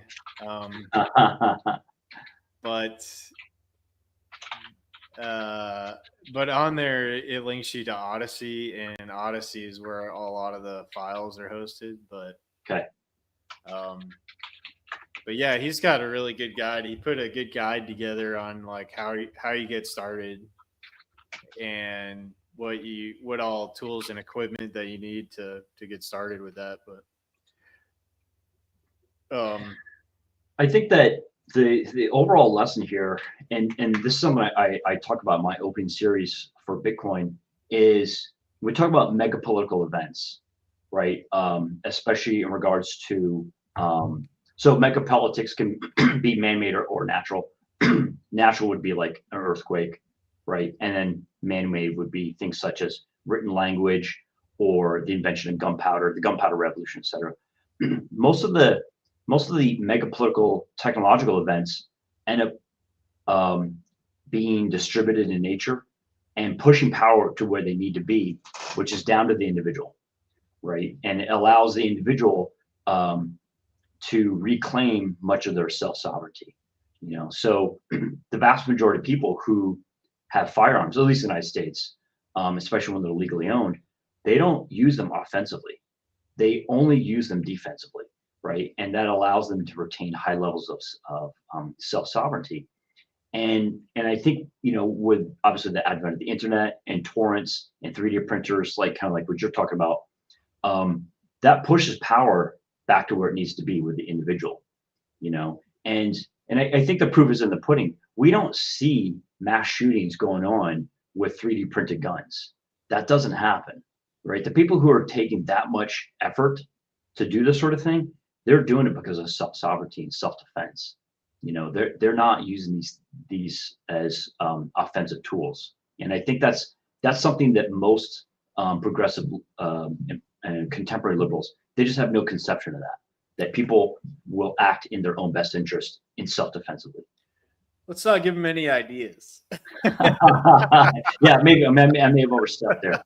But on there it links you to Odyssey, and Odyssey is where a lot of the files are hosted. But okay. But yeah, he's got a really good guide. He put a good guide together on like how you get started and what all tools and equipment that you need to get started with that. But I think that the overall lesson here, and this is something I talk about in my opening series for Bitcoin, is we talk about mega political events, right? Especially in regards to so mega politics can be man-made or natural. Natural would be like an earthquake, right? And then man-made would be things such as written language or the invention of gunpowder, the gunpowder revolution, etc. most of the mega political technological events end up being distributed in nature and pushing power to where they need to be, which is down to the individual, right? And it allows the individual to reclaim much of their self-sovereignty. So the vast majority of people who have firearms, at least in the United States, especially when they're legally owned, they don't use them offensively. They only use them defensively, right? And that allows them to retain high levels of self-sovereignty. And I think, with obviously the advent of the internet and torrents and 3D printers, like kind of like what you're talking about, that pushes power back to where it needs to be with the individual, and I think the proof is in the pudding. We don't see mass shootings going on with 3D printed guns. That doesn't happen, right? The people who are taking that much effort to do this sort of thing, they're doing it because of self-sovereignty and self-defense. They're not using these as offensive tools, and I think that's something that most progressive and contemporary liberals, they just have no conception of that people will act in their own best interest in self-defensively. let's not give him any ideas. Yeah, maybe I may have overstepped there.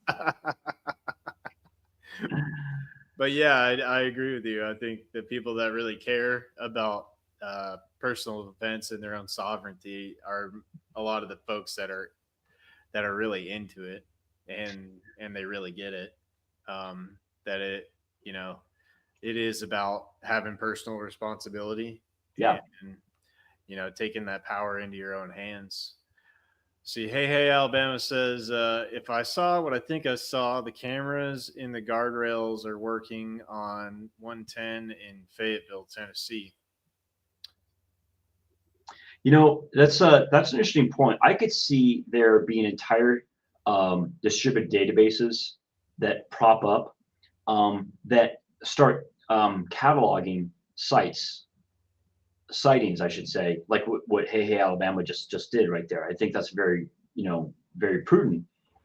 But yeah, I agree with you. I think the people that really care about personal defense and their own sovereignty are a lot of the folks that are really into it, and they really get it. That it is about having personal responsibility. Yeah. And taking that power into your own hands. See, hey, Alabama says, if I saw what I think I saw, the cameras in the guardrails are working on 110 in Fayetteville, Tennessee. That's an interesting point. I could see there being entire distributed databases that prop up that start cataloging sightings, I should say, like what Hey Alabama just did right there. I think that's very very prudent.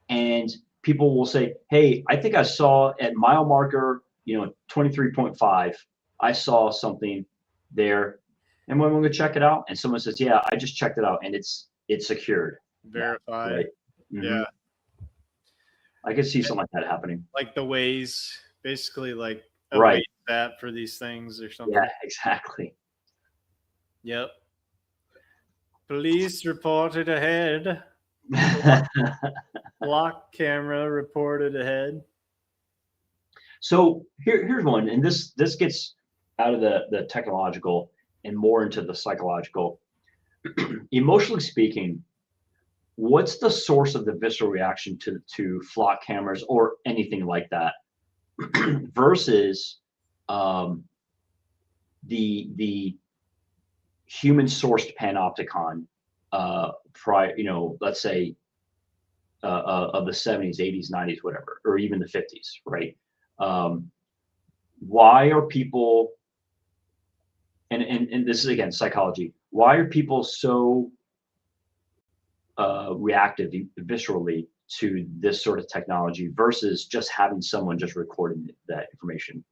And people will say, hey, I think I saw at mile marker 23.5, I saw something there, and when we're going to check it out, and someone says, yeah, I just checked it out, and it's secured, verified. Right? Mm-hmm. Yeah, I could see something like that happening, like the Waze, basically like a right Waze app for these things or something. Yeah, exactly. Yep. Police reported ahead. Block camera reported ahead. So here's one, and this gets out of the technological and more into the psychological. Emotionally speaking, what's the source of the visceral reaction to flock cameras or anything like that versus the human sourced panopticon prior, let's say of the 70s, 80s, 90s, whatever, or even the 50s, right? Why are people, and this is again psychology, why are people so reactive viscerally to this sort of technology versus just having someone just recording that information?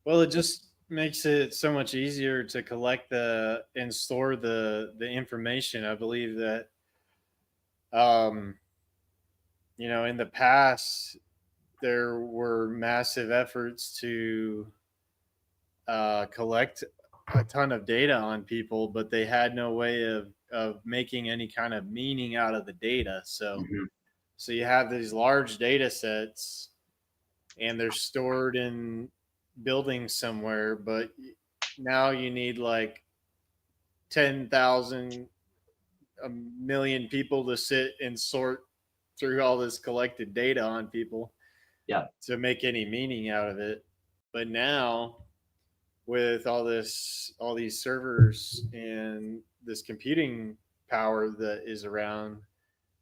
Well, it just makes it so much easier to collect and store the information. I believe that in the past there were massive efforts to collect a ton of data on people, but they had no way of making any kind of meaning out of the data. So you have these large data sets, and they're stored in building somewhere, but now you need like 10,000, a million people to sit and sort through all this collected data on people to make any meaning out of it. But now with all these servers and this computing power that is around,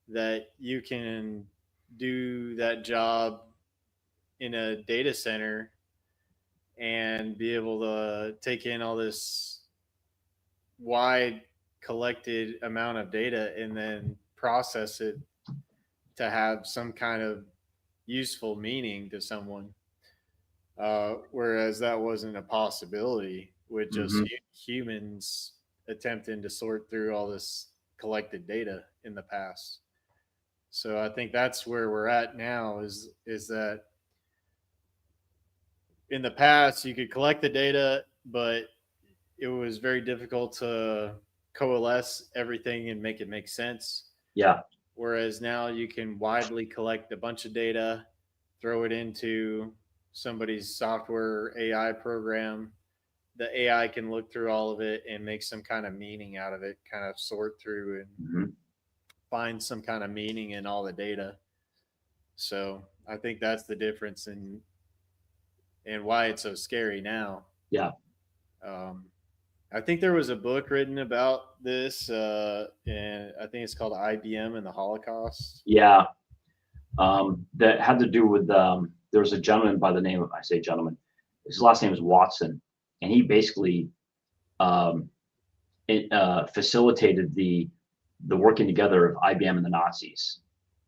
that you can do that job in a data center and be able to take in all this wide collected amount of data and then process it to have some kind of useful meaning to someone. Whereas that wasn't a possibility with just humans attempting to sort through all this collected data in the past. So I think that's where we're at now is that in the past you could collect the data, but it was very difficult to coalesce everything and make it make sense. Yeah. Whereas now you can widely collect a bunch of data, throw it into somebody's software AI program. The AI can look through all of it and make some kind of meaning out of it, kind of sort through and find some kind of meaning in all the data. So I think that's the difference in and why it's so scary now. Yeah. I think there was a book written about this, and I think it's called IBM and the Holocaust. Yeah. That had to do with, there was a gentleman by the name of, I say gentleman, his last name is Watson, and he basically facilitated the working together of IBM and the Nazis,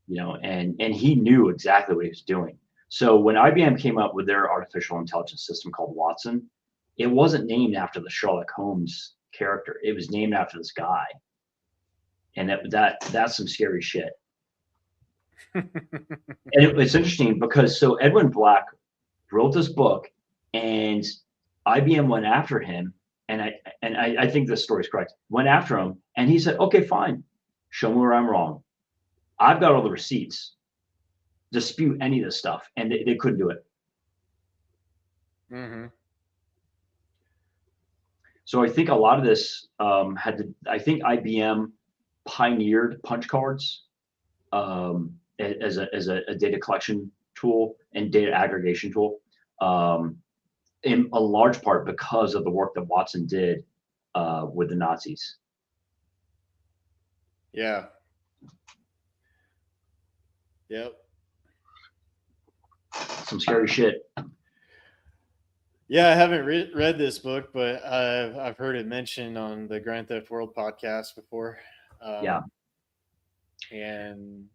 and he knew exactly what he was doing. So when IBM came up with their artificial intelligence system called Watson, it wasn't named after the Sherlock Holmes character. It was named after this guy. And that's some scary shit. And it's interesting because so Edwin Black wrote this book and IBM went after him. And I think this story is correct. Went after him and he said, okay, fine. Show me where I'm wrong. I've got all the receipts. Dispute any of this stuff. And they couldn't do it. So I think a lot of this I think IBM pioneered punch cards as a data collection tool and data aggregation tool, in a large part because of the work that Watson did with the Nazis. Yeah. Yep. Some scary shit. Yeah, I haven't read this book, but I've heard it mentioned on the Grand Theft World podcast before. And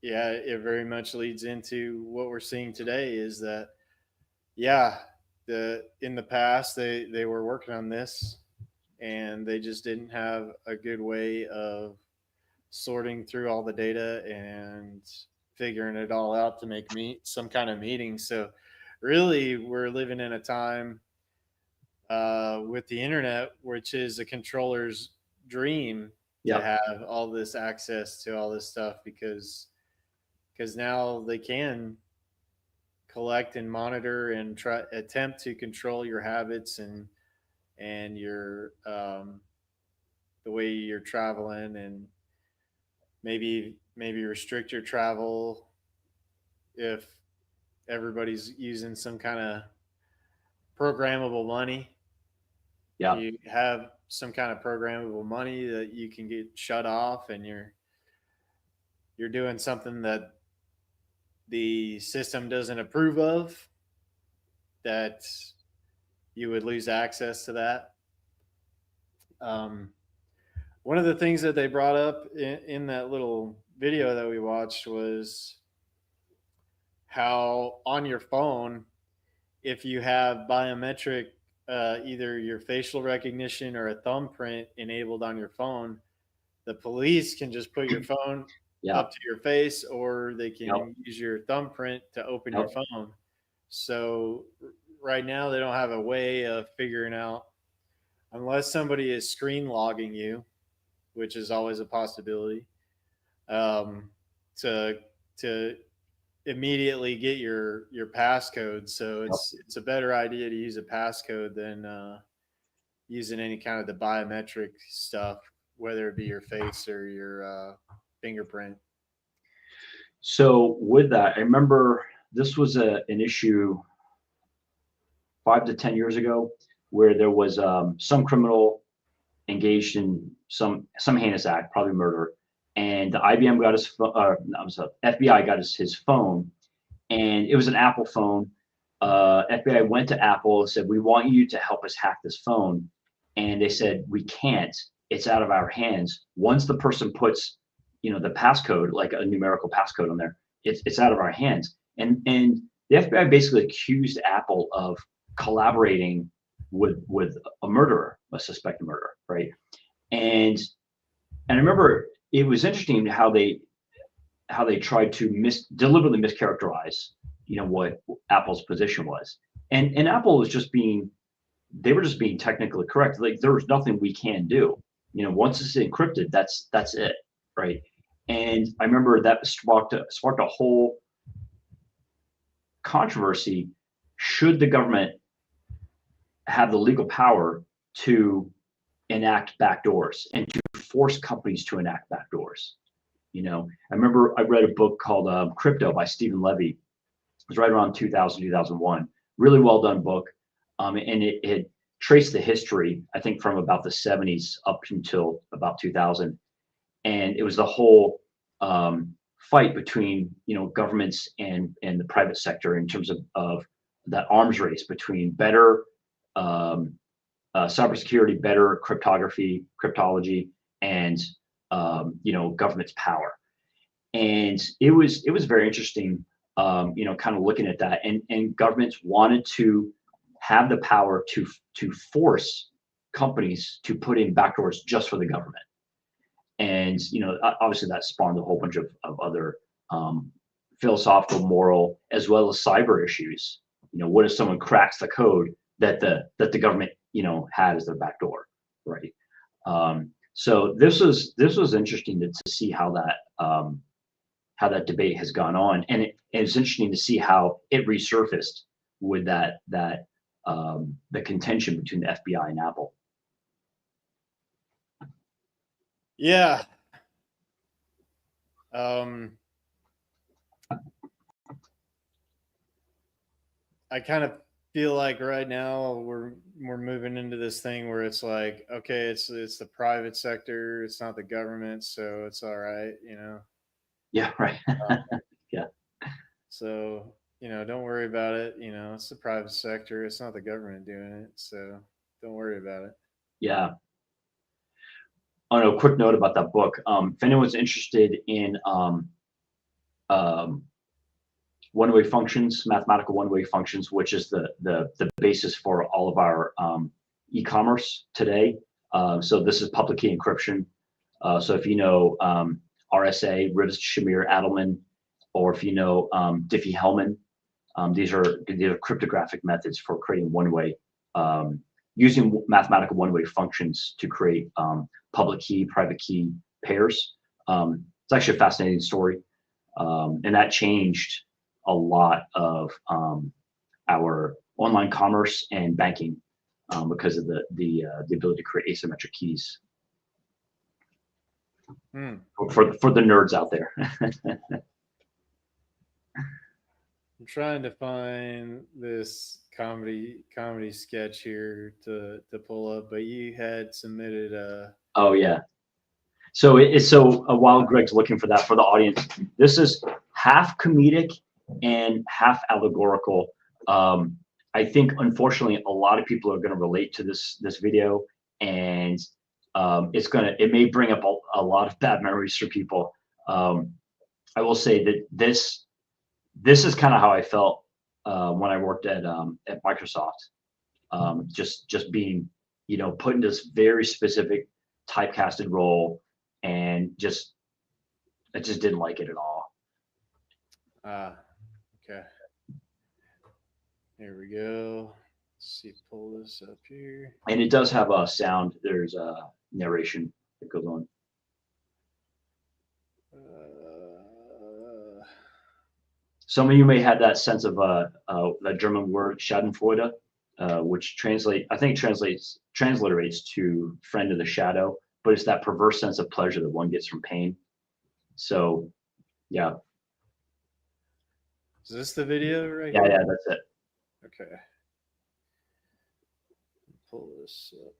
yeah, it very much leads into what we're seeing today is that, in the past they were working on this and they just didn't have a good way of sorting through all the data and figuring it all out to make some kind of meeting. So really, we're living in a time with the internet, which is a controller's dream to have all this access to all this stuff because now they can collect and monitor and attempt to control your habits and your the way you're traveling and maybe restrict your travel if everybody's using some kind of programmable money. Yeah. You have some kind of programmable money that you can get shut off and you're doing something that the system doesn't approve of, that you would lose access to that. One of the things that they brought up in that little video that we watched was how on your phone, if you have biometric, either your facial recognition or a thumbprint enabled on your phone, the police can just put your phone up to your face, or they can use your thumbprint to open your phone. So right now they don't have a way of figuring out, unless somebody is screen logging you, which is always a possibility, to immediately get your passcode. So it's a better idea to use a passcode than using any kind of the biometric stuff, whether it be your face or your fingerprint. So with that, I remember this was an issue 5 to 10 years ago where there was some criminal engaged in some heinous act, probably murder, and the IBM got his FBI got his phone, and it was an Apple phone. FBI went to Apple and said, "We want you to help us hack this phone," and they said, "We can't. It's out of our hands. Once the person puts, the passcode, like a numerical passcode on there, it's out of our hands." And the FBI basically accused Apple of collaborating with a murderer, a suspected murderer, right? And I remember it was interesting how they tried to deliberately mischaracterize, what Apple's position was, and Apple was just being technically correct. Like, there was nothing we can do. Once it's encrypted, that's it, right? And I remember that sparked a whole controversy. Should the government have the legal power to enact backdoors and to force companies to enact backdoors? I remember I read a book called Crypto by Stephen Levy. It was right around 2000, 2001. Really well done book. And it traced the history, I think, from about the 70s up until about 2000. And it was the whole fight between, governments and the private sector in terms of that arms race between better cybersecurity, better cryptology, and government's power. And it was very interesting, kind of looking at that. And governments wanted to have the power to force companies to put in backdoors just for the government. And obviously that spawned a whole bunch of other philosophical, moral, as well as cyber issues. What if someone cracks the code that the government had as their backdoor, right? So this was interesting to see how that debate has gone on, and it's interesting to see how it resurfaced with that the contention between the FBI and Apple. Yeah. I kind of feel like right now we're moving into this thing where it's like, okay, it's the private sector, it's not the government, so it's all right, Yeah, right. Yeah. So, don't worry about it. It's the private sector, it's not the government doing it, so don't worry about it. Yeah. Oh no, quick note about that book. If anyone's interested in one-way functions, mathematical one-way functions, which is the basis for all of our e-commerce today. So this is public key encryption. So if you know RSA, Rivest, Shamir, Adelman, or if you know Diffie-Hellman, these are cryptographic methods for creating one-way, using mathematical one-way functions to create public key, private key pairs. It's actually a fascinating story, and that changed a lot of our online commerce and banking because of the ability to create asymmetric keys. For the nerds out there. I'm trying to find this comedy sketch here to pull up, but you had submitted a. Oh yeah. So while Greg's looking for that for the audience, this is half comedic and half allegorical. I think unfortunately a lot of people are going to relate to this video, and it may bring up a lot of bad memories for people. I will say that this is kind of how I felt when I worked at Microsoft. Just being, put in this very specific typecasted role, and I just didn't like it at all. Okay. Here we go. Let's see, pull this up here. And it does have a sound. There's a narration that goes on. Some of you may have that sense of the German word Schadenfreude, which I think transliterates to friend of the shadow, but it's that perverse sense of pleasure that one gets from pain. So, yeah. Is this the video right Yeah, here? yeah, that's it. Okay. Pull this up.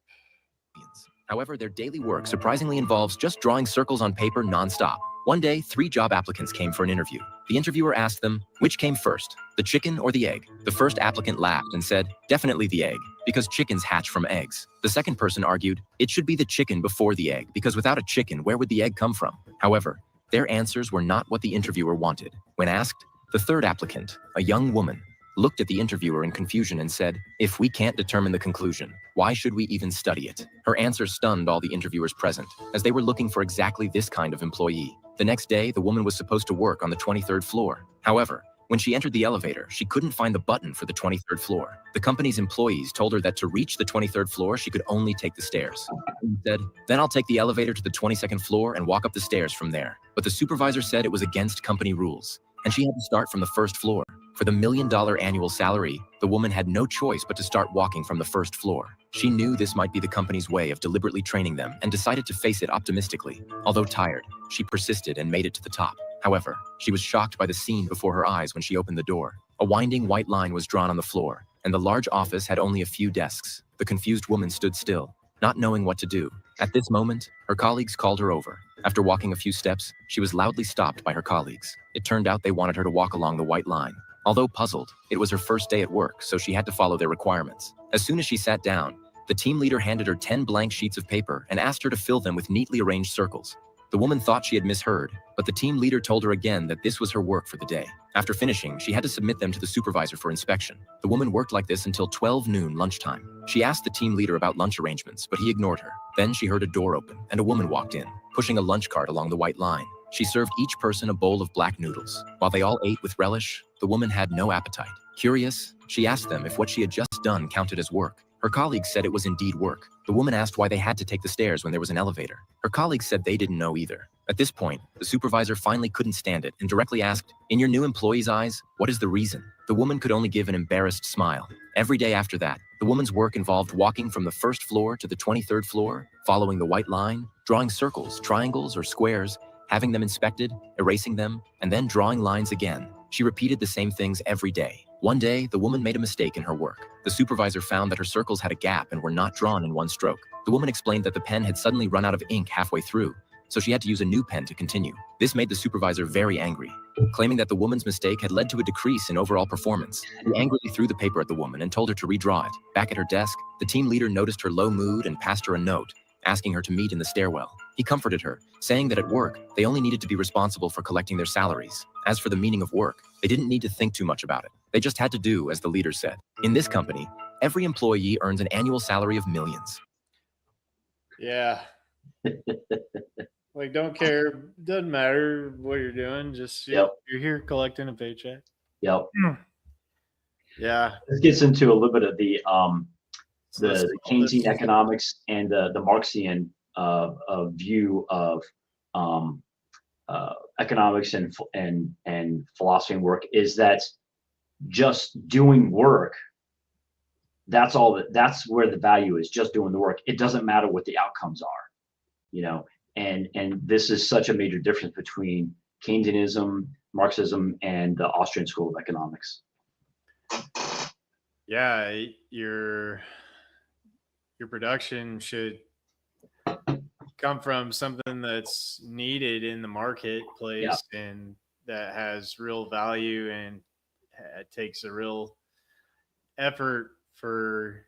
However, their daily work surprisingly involves just drawing circles on paper nonstop. One day, 3 job applicants came for an interview. The interviewer asked them, which came first, the chicken or the egg? The first applicant laughed and said, definitely the egg, because chickens hatch from eggs. The second person argued, it should be the chicken before the egg, because without a chicken, where would the egg come from? However, their answers were not what the interviewer wanted. When asked, the third applicant, a young woman, looked at the interviewer in confusion and said, if we can't determine the conclusion, why should we even study it? Her answer stunned all the interviewers present, as they were looking for exactly this kind of employee. The next day, the woman was supposed to work on the 23rd floor. However, when she entered the elevator, she couldn't find the button for the 23rd floor. The company's employees told her that to reach the 23rd floor, she could only take the stairs. She said, then I'll take the elevator to the 22nd floor and walk up the stairs from there. But the supervisor said it was against company rules, and she had to start from the first floor. For the $1 million annual salary, the woman had no choice but to start walking from the first floor. She knew this might be the company's way of deliberately training them and decided to face it optimistically. Although tired, she persisted and made it to the top. However, she was shocked by the scene before her eyes when she opened the door. A winding white line was drawn on the floor, and the large office had only a few desks. The confused woman stood still, not knowing what to do. At this moment, her colleagues called her over. After walking a few steps, she was loudly stopped by her colleagues. It turned out they wanted her to walk along the white line. Although puzzled, it was her first day at work, so she had to follow their requirements. As soon as she sat down, the team leader handed her 10 blank sheets of paper and asked her to fill them with neatly arranged circles. The woman thought she had misheard, but the team leader told her again that this was her work for the day. After finishing, she had to submit them to the supervisor for inspection. The woman worked like this until 12 noon lunchtime. She asked the team leader about lunch arrangements, but he ignored her. Then she heard a door open, and a woman walked in, pushing a lunch cart along the white line. She served each person a bowl of black noodles. While they all ate with relish, the woman had no appetite. Curious, she asked them if what she had just done counted as work. Her colleagues said it was indeed work. The woman asked why they had to take the stairs when there was an elevator. Her colleagues said they didn't know either. At this point, the supervisor finally couldn't stand it and directly asked, in your new employee's eyes, what is the reason? The woman could only give an embarrassed smile. Every day after that, the woman's work involved walking from the first floor to the 23rd floor, following the white line, drawing circles, triangles, or squares, having them inspected, erasing them, and then drawing lines again. She repeated the same things every day. One day, the woman made a mistake in her work. The supervisor found that her circles had a gap and were not drawn in one stroke. The woman explained that the pen had suddenly run out of ink halfway through, so she had to use a new pen to continue. This made the supervisor very angry, claiming that the woman's mistake had led to a decrease in overall performance. He angrily threw the paper at the woman and told her to redraw it. Back at her desk, the team leader noticed her low mood and passed her a note, asking her to meet in the stairwell. He comforted her, saying that at work, they only needed to be responsible for collecting their salaries. As for the meaning of work, they didn't need to think too much about it. They just had to do as the leader said. In this company, every employee earns an annual salary of millions. Yeah. Like, don't care. Doesn't matter what you're doing. Just Yep. You're here collecting a paycheck. Yep. Yeah. This gets into a little bit of the Keynesian economics and the Marxian view of economics and philosophy and work, is that just doing work, that's where the value is, just doing the work. It doesn't matter what the outcomes are, and this is such a major difference between Keynesianism, Marxism, and the Austrian School of Economics. Yeah, your production should come from something that's needed in the marketplace, and that has real value, and it takes a real effort for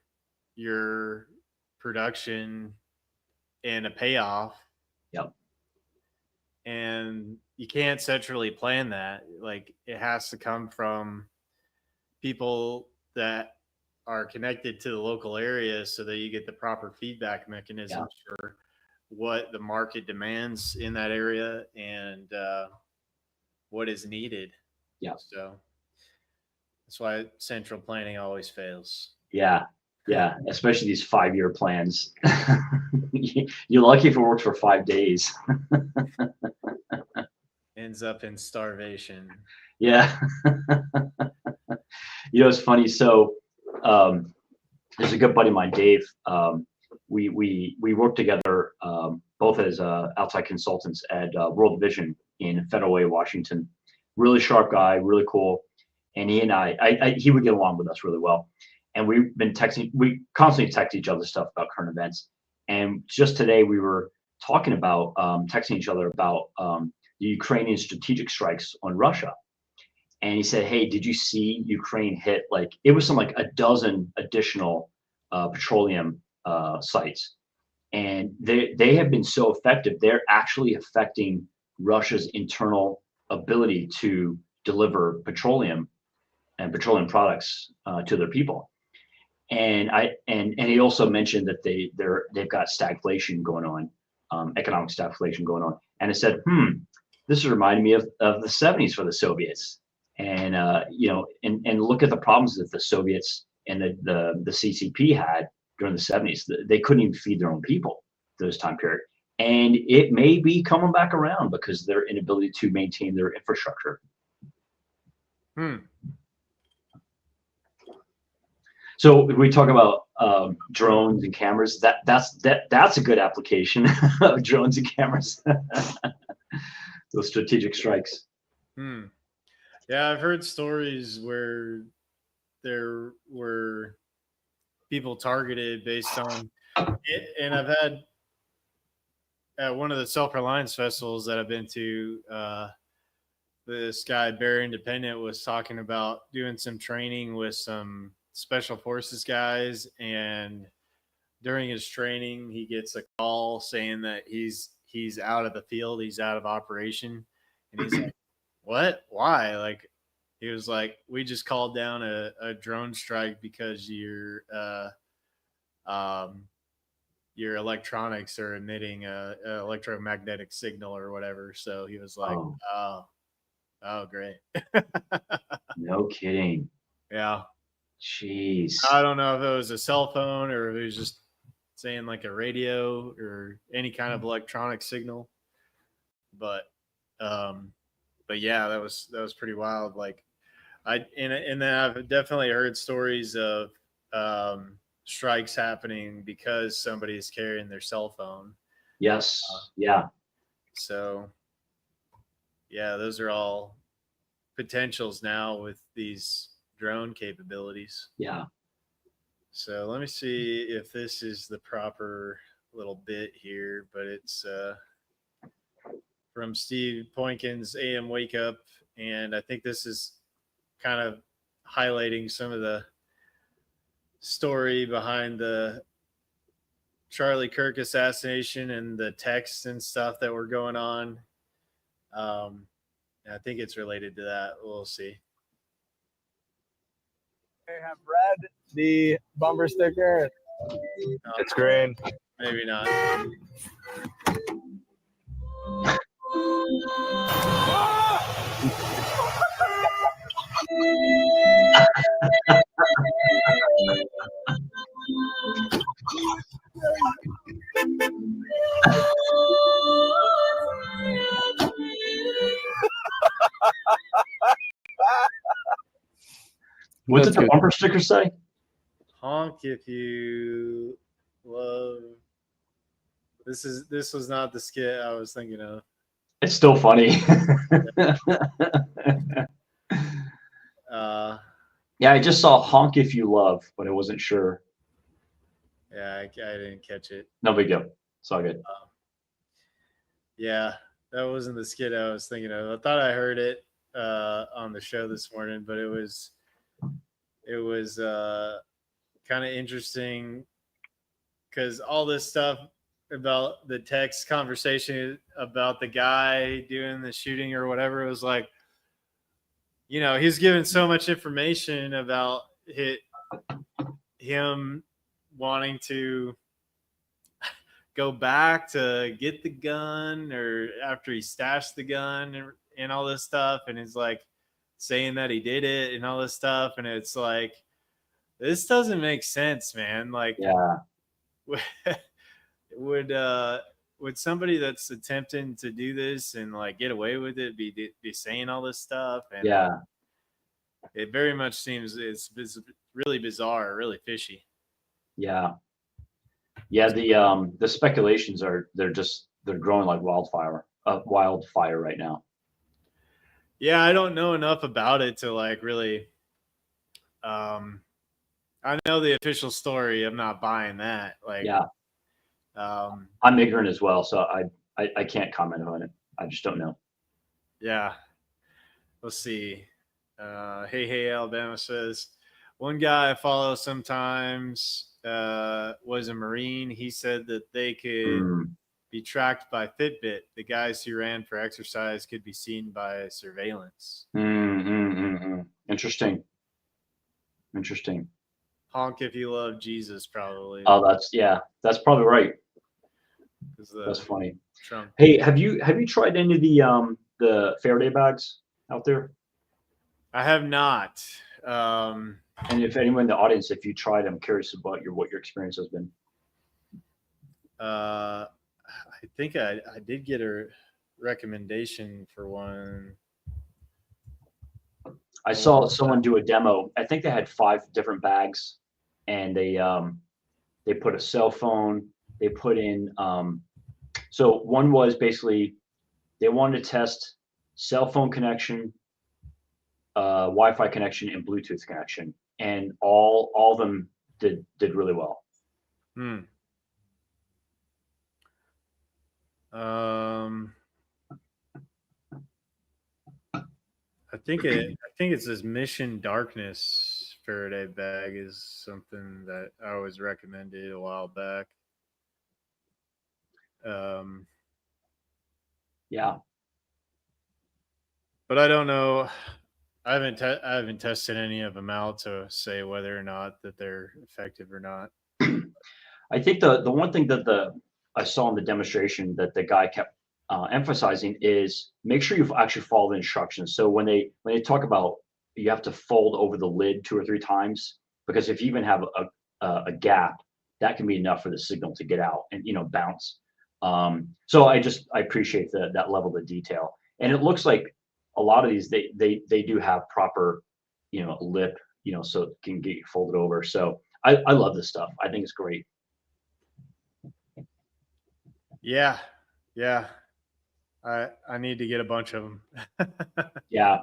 your production and a payoff. Yep. And you can't centrally plan that. Like, it has to come from people that are connected to the local area, so that you get the proper feedback mechanisms for what the market demands in that area and what is needed. Yeah. So that's why central planning always fails. Yeah. Especially these 5-year plans. You're lucky if it works for 5 days. And ends up in starvation. Yeah. It's funny. So there's a good buddy of mine, Dave. We work together both as outside consultants at World Vision in Federal Way, Washington. Really sharp guy, really cool. And he and he would get along with us really well. And we've been texting. We constantly text each other stuff about current events. And just today we were talking about texting each other about the Ukrainian strategic strikes on Russia. And he said, "Hey, did you see Ukraine hit it was some a dozen additional petroleum sites, and they have been so effective. They're actually affecting Russia's internal ability to deliver petroleum and petroleum products to their people." And he also mentioned that they've got stagflation going on, economic stagflation going on. And I said, this is reminding me of the 70s for the Soviets. And and look at the problems that the Soviets and the CCP had during the 70s. They couldn't even feed their own people those time period. And it may be coming back around because of their inability to maintain their infrastructure. So we talk about drones and cameras. That's a good application of drones and cameras. Those strategic strikes. Yeah, I've heard stories where there were people targeted based on it, and I've had at one of the self-reliance festivals that I've been to, this guy Bear Independent was talking about doing some training with some special forces guys, and during his training he gets a call saying that he's out of the field, he's out of operation, and he's like, what? Why? He was like, we just called down a drone strike because your electronics are emitting a electromagnetic signal or whatever. So he was like, oh great. No kidding. Yeah. Jeez. I don't know if it was a cell phone or if it was just saying a radio or any kind of electronic signal. But yeah, that was pretty wild. And then I've definitely heard stories of strikes happening because somebody is carrying their cell phone. Yes. Yeah. So yeah, those are all potentials now with these drone capabilities. Yeah. So let me see if this is the proper little bit here, but it's from Steve Poinkins, AM Wake Up. And I think this is kind of highlighting some of the story behind the Charlie Kirk assassination and the texts and stuff that were going on. I think it's related to that. We'll see. I have read the bumper sticker. It's green. Maybe not. What did the bumper sticker say? Honk if you love. This was not the skit I was thinking of. It's still funny. Yeah, I just saw honk if you love, but I wasn't sure. Yeah, I didn't catch it. No big deal. It's all good. Yeah, that wasn't the skit I was thinking of. I thought I heard it on the show this morning, but it was kind of interesting because all this stuff about the text conversation about the guy doing the shooting or whatever, it was like, he's given so much information about him wanting to go back to get the gun or after he stashed the gun and all this stuff. And he's like saying that he did it and all this stuff. And it's like, this doesn't make sense, man. Yeah. Would would somebody that's attempting to do this and like get away with it be saying all this stuff? And Yeah. it very much seems it's really bizarre, really fishy. Yeah. Yeah. The speculations they're growing like wildfire right now. Yeah, I don't know enough about it to like really. I know the official story. I'm not buying that. Like, Yeah. I'm ignorant as well, so I can't comment on it. I just don't know. Yeah. Let's see. Hey, Alabama says, one guy I follow sometimes was a Marine. He said that they could be tracked by Fitbit. The guys who ran for exercise could be seen by surveillance. Interesting. Honk if you love Jesus, probably. Oh, that's probably right. That's funny. Trump. Hey, have you tried any of the Faraday bags out there? I have not. And if anyone in the audience, if you tried, I'm curious about what your experience has been. I think I did get a recommendation for one. I saw someone do a demo. I think they had 5 different bags, and they put a cell phone. They put in so one was basically they wanted to test cell phone connection, Wi-Fi connection, and Bluetooth connection, and all of them did really well. I think it's this Mission Darkness Faraday bag is something that I was recommended a while back. Yeah, but I don't know. I haven't tested any of them out to say whether or not that they're effective or not. I think the one thing that I saw in the demonstration that the guy kept emphasizing is make sure you actually follow the instructions. So when they talk about you have to fold over the lid 2 or 3 times, because if you even have a gap, that can be enough for the signal to get out and bounce. So I appreciate that level of detail, and it looks like a lot of these they do have proper lip so it can get you folded over. So I love this stuff. I think it's great. Yeah. I need to get a bunch of them. Yeah.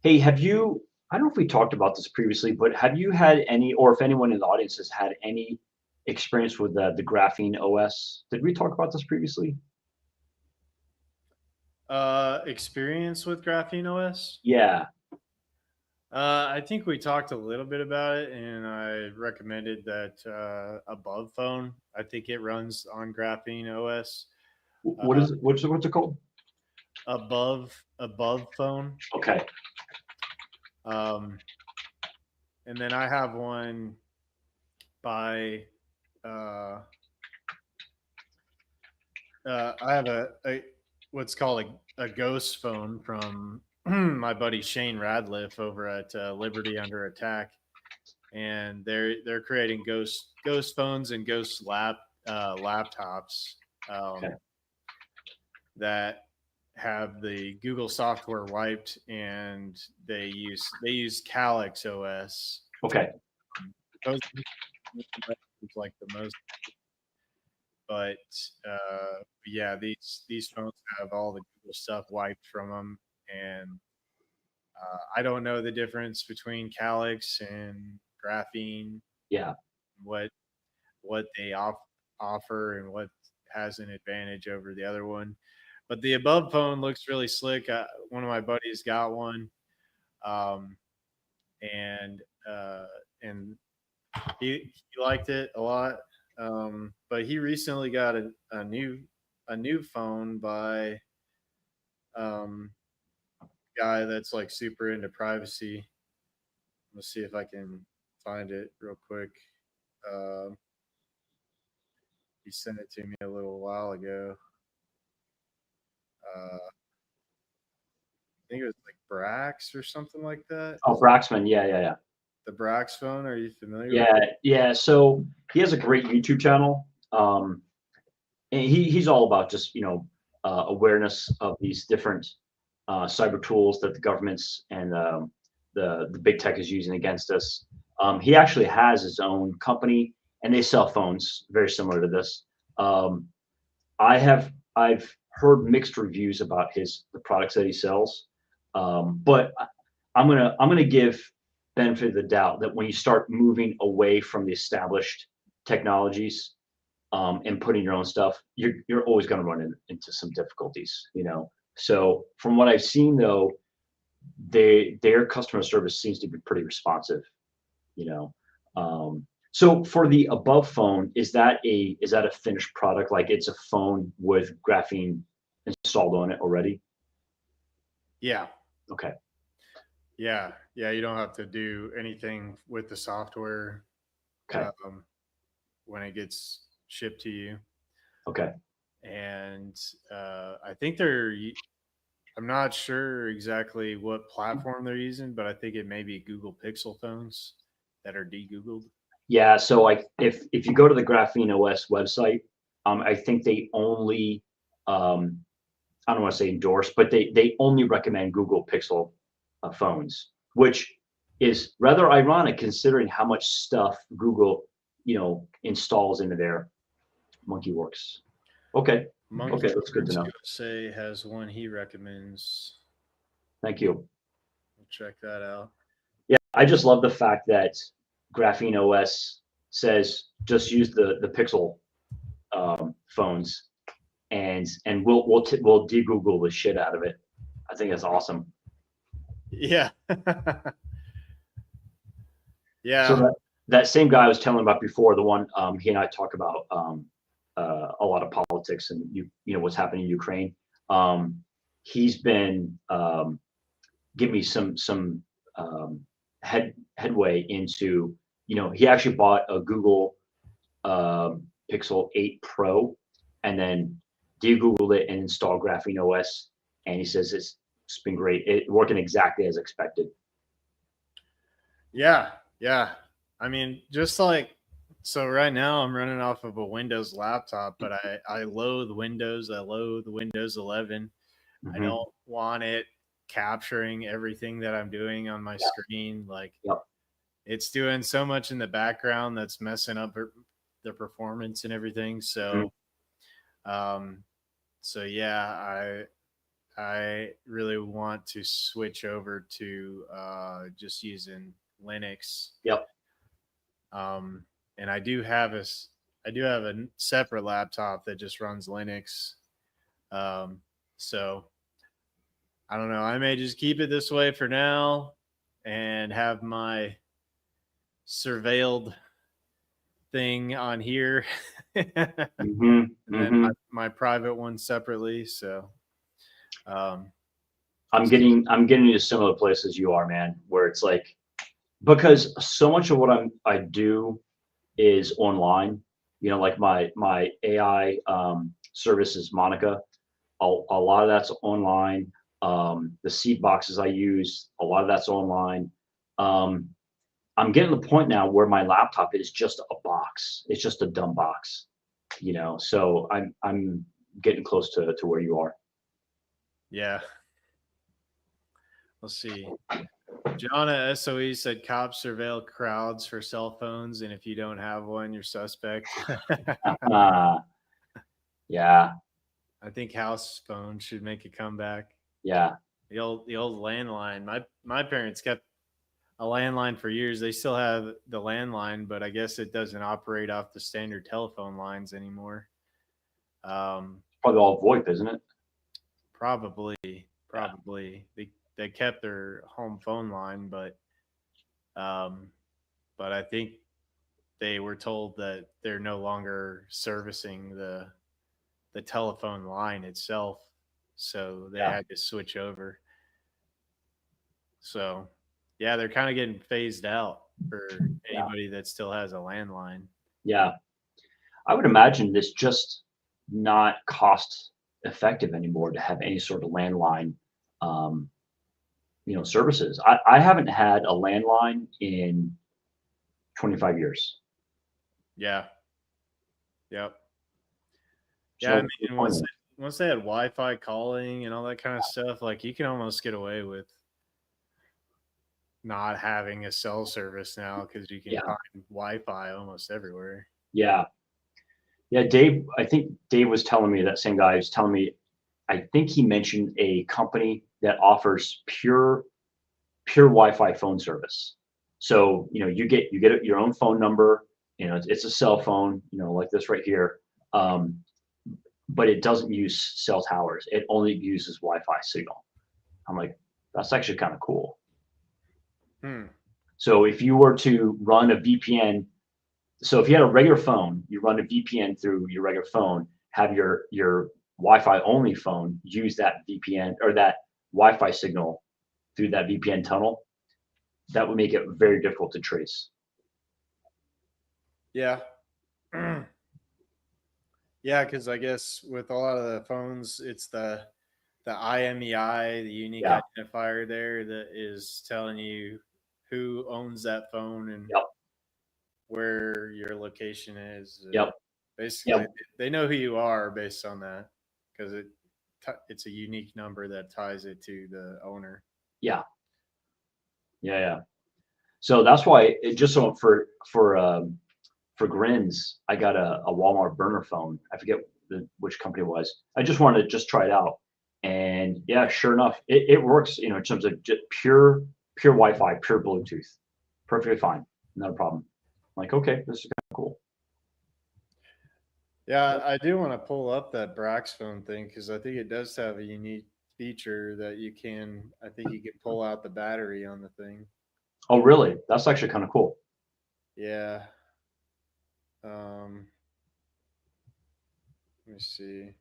Hey, I don't know if we talked about this previously, but have you had any, or if anyone in the audience has had any experience with the Graphene OS? Did we talk about this previously? Experience with Graphene OS? Yeah. I think we talked a little bit about it, and I recommended that Above Phone. I think it runs on Graphene OS. What's it called? Above Phone. Okay. And then I have one by I have a what's called a ghost phone from my buddy Shane Radliff over at Liberty Under Attack, and they're creating ghost phones and ghost laptops that have the Google software wiped, and they use Calyx OS. Okay. It's like the most, but yeah, these phones have all the Google stuff wiped from them, and I don't know the difference between Calyx and Graphene. Yeah. What they offer and what has an advantage over the other one. But the Above Phone looks really slick. One of my buddies got one, and he liked it a lot. But he recently got a new phone by a guy that's like super into privacy. Let's see if I can find it real quick. He sent it to me a little while ago. I think it was like Brax or something like that. Oh, Braxman. Yeah. The Brax phone. Are you familiar? Yeah. So he has a great YouTube channel. and he's all about just awareness of these different cyber tools that the governments and the big tech is using against us. He actually has his own company, and they sell phones very similar to this. I've heard mixed reviews about the products that he sells, but I'm gonna give benefit of the doubt that when you start moving away from the established technologies and putting your own stuff, you're always going to run into some difficulties, So from what I've seen, though, their customer service seems to be pretty responsive, So for the above phone, is that a finished product? Like it's a phone with graphene installed on it already? Yeah. Okay. Yeah. You don't have to do anything with the software. Okay. When it gets shipped to you. Okay. And I think I'm not sure exactly what platform they're using, but I think it may be Google Pixel phones that are de-Googled. Yeah, so if you go to the Graphene OS website, I think they only I don't want to say endorse, but they only recommend Google Pixel phones, which is rather ironic considering how much stuff Google installs into their MonkeyWorks. Okay, okay, that's good to know. USA has one he recommends. Thank you. We'll check that out. Yeah, I just love the fact that Graphene OS says just use the Pixel phones, and we'll de-Google the shit out of it. I think that's awesome. Yeah. Yeah. So that same guy I was telling about before, the one he and I talk about a lot of politics and what's happening in Ukraine. He's been giving me some headway into, he actually bought a Google Pixel 8 Pro and then de-Googled it and installed Graphene OS, and he says it's been great. It's working exactly as expected. Yeah. I mean, so right now I'm running off of a Windows laptop, but I loathe Windows. I loathe Windows 11. Mm-hmm. I don't want it capturing everything that I'm doing on my screen. Like, it's doing so much in the background that's messing up the performance and everything. So, I really want to switch over to just using Linux. Yep. And I do have a separate laptop that just runs Linux. So I don't know. I may just keep it this way for now and have my surveilled thing on here, and then my private one separately. So I'm getting into similar places you are, man, where it's like, because so much of what I do is online, like my AI service is Monica. A lot of that's online. The seed boxes I use, a lot of that's online. I'm getting to the point now where my laptop is just a box. It's just a dumb box, so I'm getting close to where you are. Yeah. Let's see. John at SOE said cops surveil crowds for cell phones, and if you don't have one, you're suspect. Yeah. I think house phones should make a comeback. Yeah. The old landline. My parents kept a landline for years. They still have the landline, but I guess it doesn't operate off the standard telephone lines anymore. Probably all VoIP, isn't it? Probably. They kept their home phone line, but I think they were told that they're no longer servicing the telephone line itself, so they had to switch over. So yeah, they're kind of getting phased out for anybody that still has a landline. Yeah, I would imagine it's just not cost effective anymore to have any sort of landline services. I haven't had a landline in 25 years. Yeah. Yep. Yeah, I So mean, once they had Wi-Fi calling and all that kind of stuff, like you can almost get away with not having a cell service now because you can Yeah. find Wi-Fi almost everywhere. yeah, Dave. I think Dave was telling me, that same guy was telling me. I think he mentioned a company that offers pure Wi-Fi phone service. So you get your own phone number. It's a cell phone. Like this right here. But it doesn't use cell towers. It only uses Wi-Fi signal. I'm like, that's actually kind of cool. So if you were to run a VPN, so if you had a regular phone, you run a VPN through your regular phone, have your Wi-Fi only phone use that VPN or that Wi-Fi signal through that VPN tunnel, that would make it very difficult to trace. Yeah. Yeah, because I guess with a lot of the phones, it's the IMEI, the unique identifier there, that is telling you who owns that phone and where your location is. Basically, they know who you are based on that, because it's a unique number that ties it to the owner. Yeah. So that's why just so for grins, I got a Walmart burner phone. I forget which company it was. I just wanted to just try it out, and yeah, sure enough, it works. In terms of just pure Wi-Fi, pure Bluetooth, perfectly fine, not a problem. I'm like, okay, this is kind of cool. Yeah, I do want to pull up that Brax phone thing, because I think it does have a unique feature that I think you can pull out the battery on the thing. Oh, really? That's actually kind of cool. Yeah. Let me see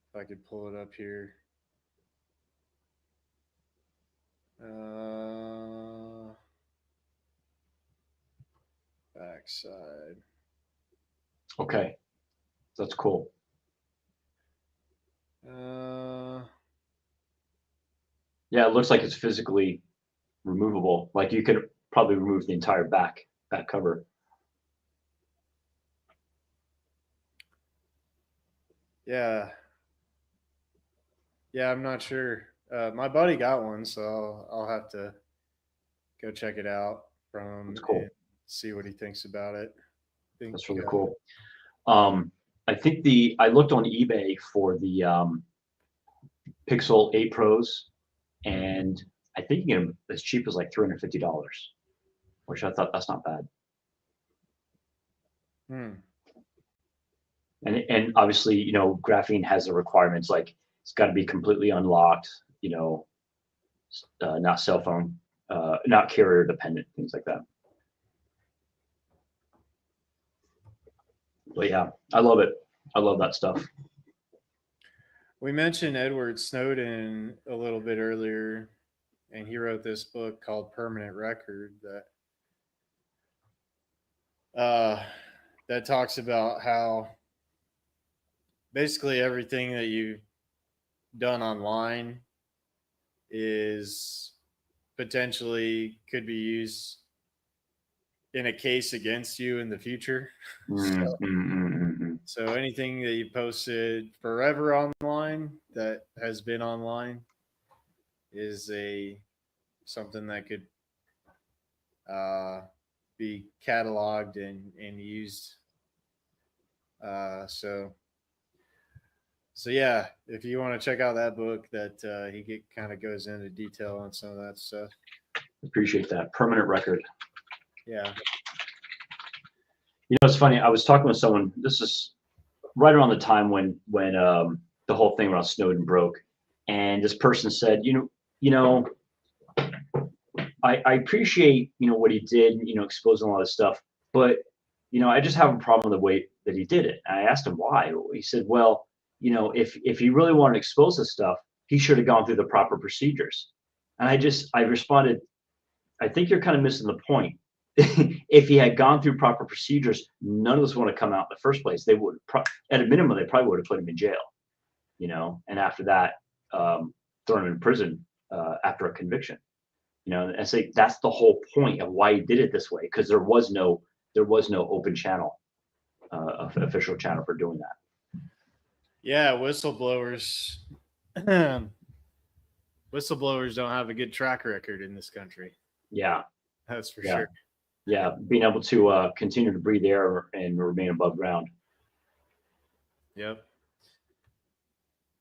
if I could pull it up here. Backside. Okay, that's cool. Yeah, it looks like it's physically removable. Like you could probably remove the entire back cover. Yeah, I'm not sure. My buddy got one, so I'll have to go check it out from That's cool. and see what he thinks about it. That's really cool. I think I looked on eBay for the Pixel 8 Pros, and I think you can get them as cheap as like $350, which I thought that's not bad. And obviously, graphene has the requirements, like it's got to be completely unlocked, not cell phone, not carrier dependent, things like that. But yeah, I love it. I love that stuff. We mentioned Edward Snowden a little bit earlier, and he wrote this book called Permanent Record that talks about how basically everything that you've done online is potentially could be used in a case against you in the future. So anything that you posted forever online that has been online is something that could be cataloged and used. So yeah, if you want to check out that book, that he kind of goes into detail on some of that stuff. Appreciate that. Permanent Record. Yeah. It's funny. I was talking with someone. This is right around the time when the whole thing around Snowden broke, and this person said, I appreciate what he did, exposing a lot of stuff, but I just have a problem with the way that he did it. And I asked him why. He said, well, if he really wanted to expose this stuff, he should have gone through the proper procedures. And I responded, I think you're kind of missing the point. If he had gone through proper procedures, none of this would have come out in the first place. They would, at a minimum, they probably would have put him in jail, and after that, thrown him in prison after a conviction. And I say that's the whole point of why he did it this way, because there was no open channel. official channel for doing that. Yeah, whistleblowers. Whistleblowers don't have a good track record in this country. Yeah, That's for yeah, sure. yeah. Being able to continue to breathe air and remain above ground. Yep.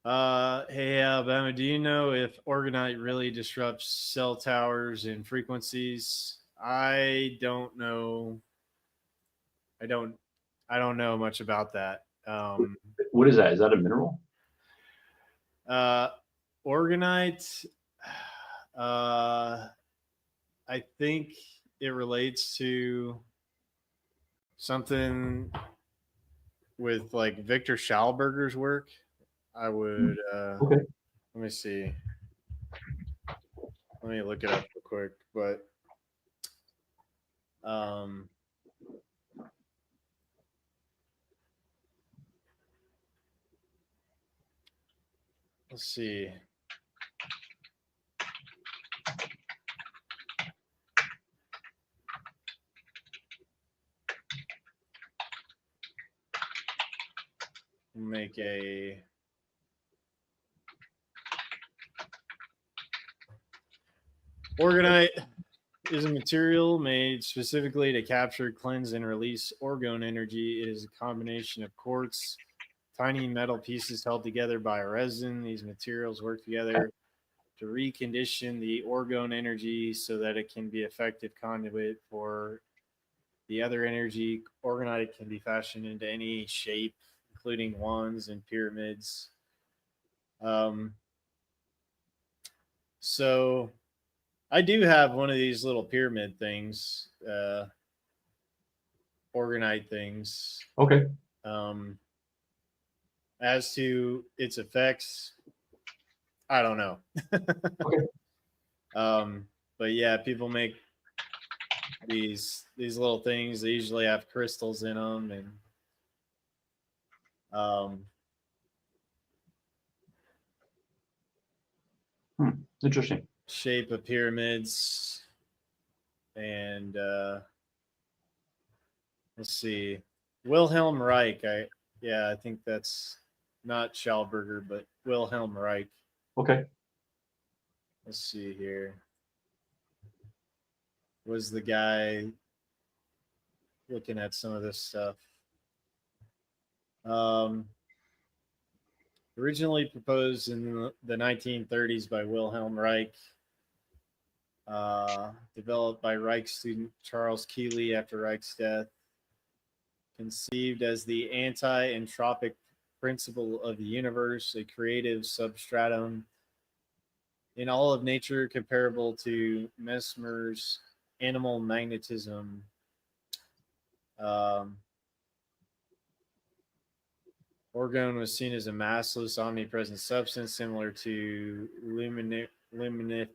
Hey Alabama, do you know if Orgonite really disrupts cell towers and frequencies? I don't know. I don't know much about that. What is that? Is that a mineral? Orgonite, I think it relates to something with like Victor Schallberger's work. I would Okay. let me see. Let me look it up real quick. But let's see. Make a Orgonite is a material made specifically to capture, cleanse, and release orgone energy. It is a combination of quartz, tiny metal pieces held together by a resin. These materials work together to recondition the orgone energy so that it can be effective conduit for the other energy. Orgonite can be fashioned into any shape, including wands and pyramids. So I do have one of these little pyramid things, Orgonite things. Okay. As to its effects, I don't know. Okay. But yeah, people make these little things. They usually have crystals in them, and Interesting. shape of pyramids. And let's see, Wilhelm Reich. I think that's not Schallberger, but Wilhelm Reich. Okay. Let's see here. Was the guy looking at some of this stuff? Originally proposed in the 1930s by Wilhelm Reich, developed by Reich student Charles Keeley after Reich's death, conceived as the anti-entropic principle of the universe, a creative substratum in all of nature comparable to Mesmer's animal magnetism. Orgone was seen as a massless, omnipresent substance similar to luminiferous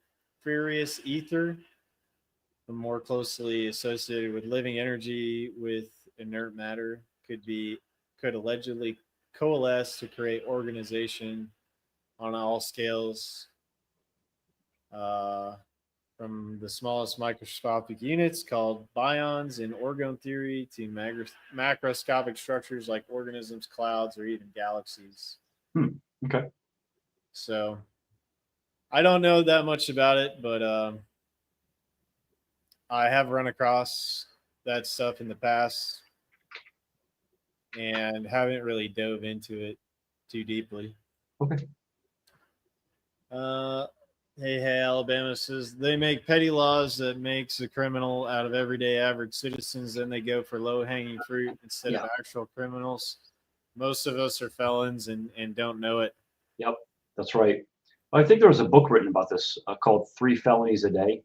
ether, but more closely associated with living energy with inert matter, could allegedly coalesce to create organization on all scales, from the smallest microscopic units called bions in orgone theory to macroscopic structures like organisms, clouds, or even galaxies. Okay. So I don't know that much about it, but I have run across that stuff in the past and haven't really dove into it too deeply. Okay. Hey, Alabama says they make petty laws that makes a criminal out of everyday average citizens. Then they go for low hanging fruit instead of actual criminals. Most of us are felons and don't know it. Yep, that's right. I think there was a book written about this called 3 Felonies a Day.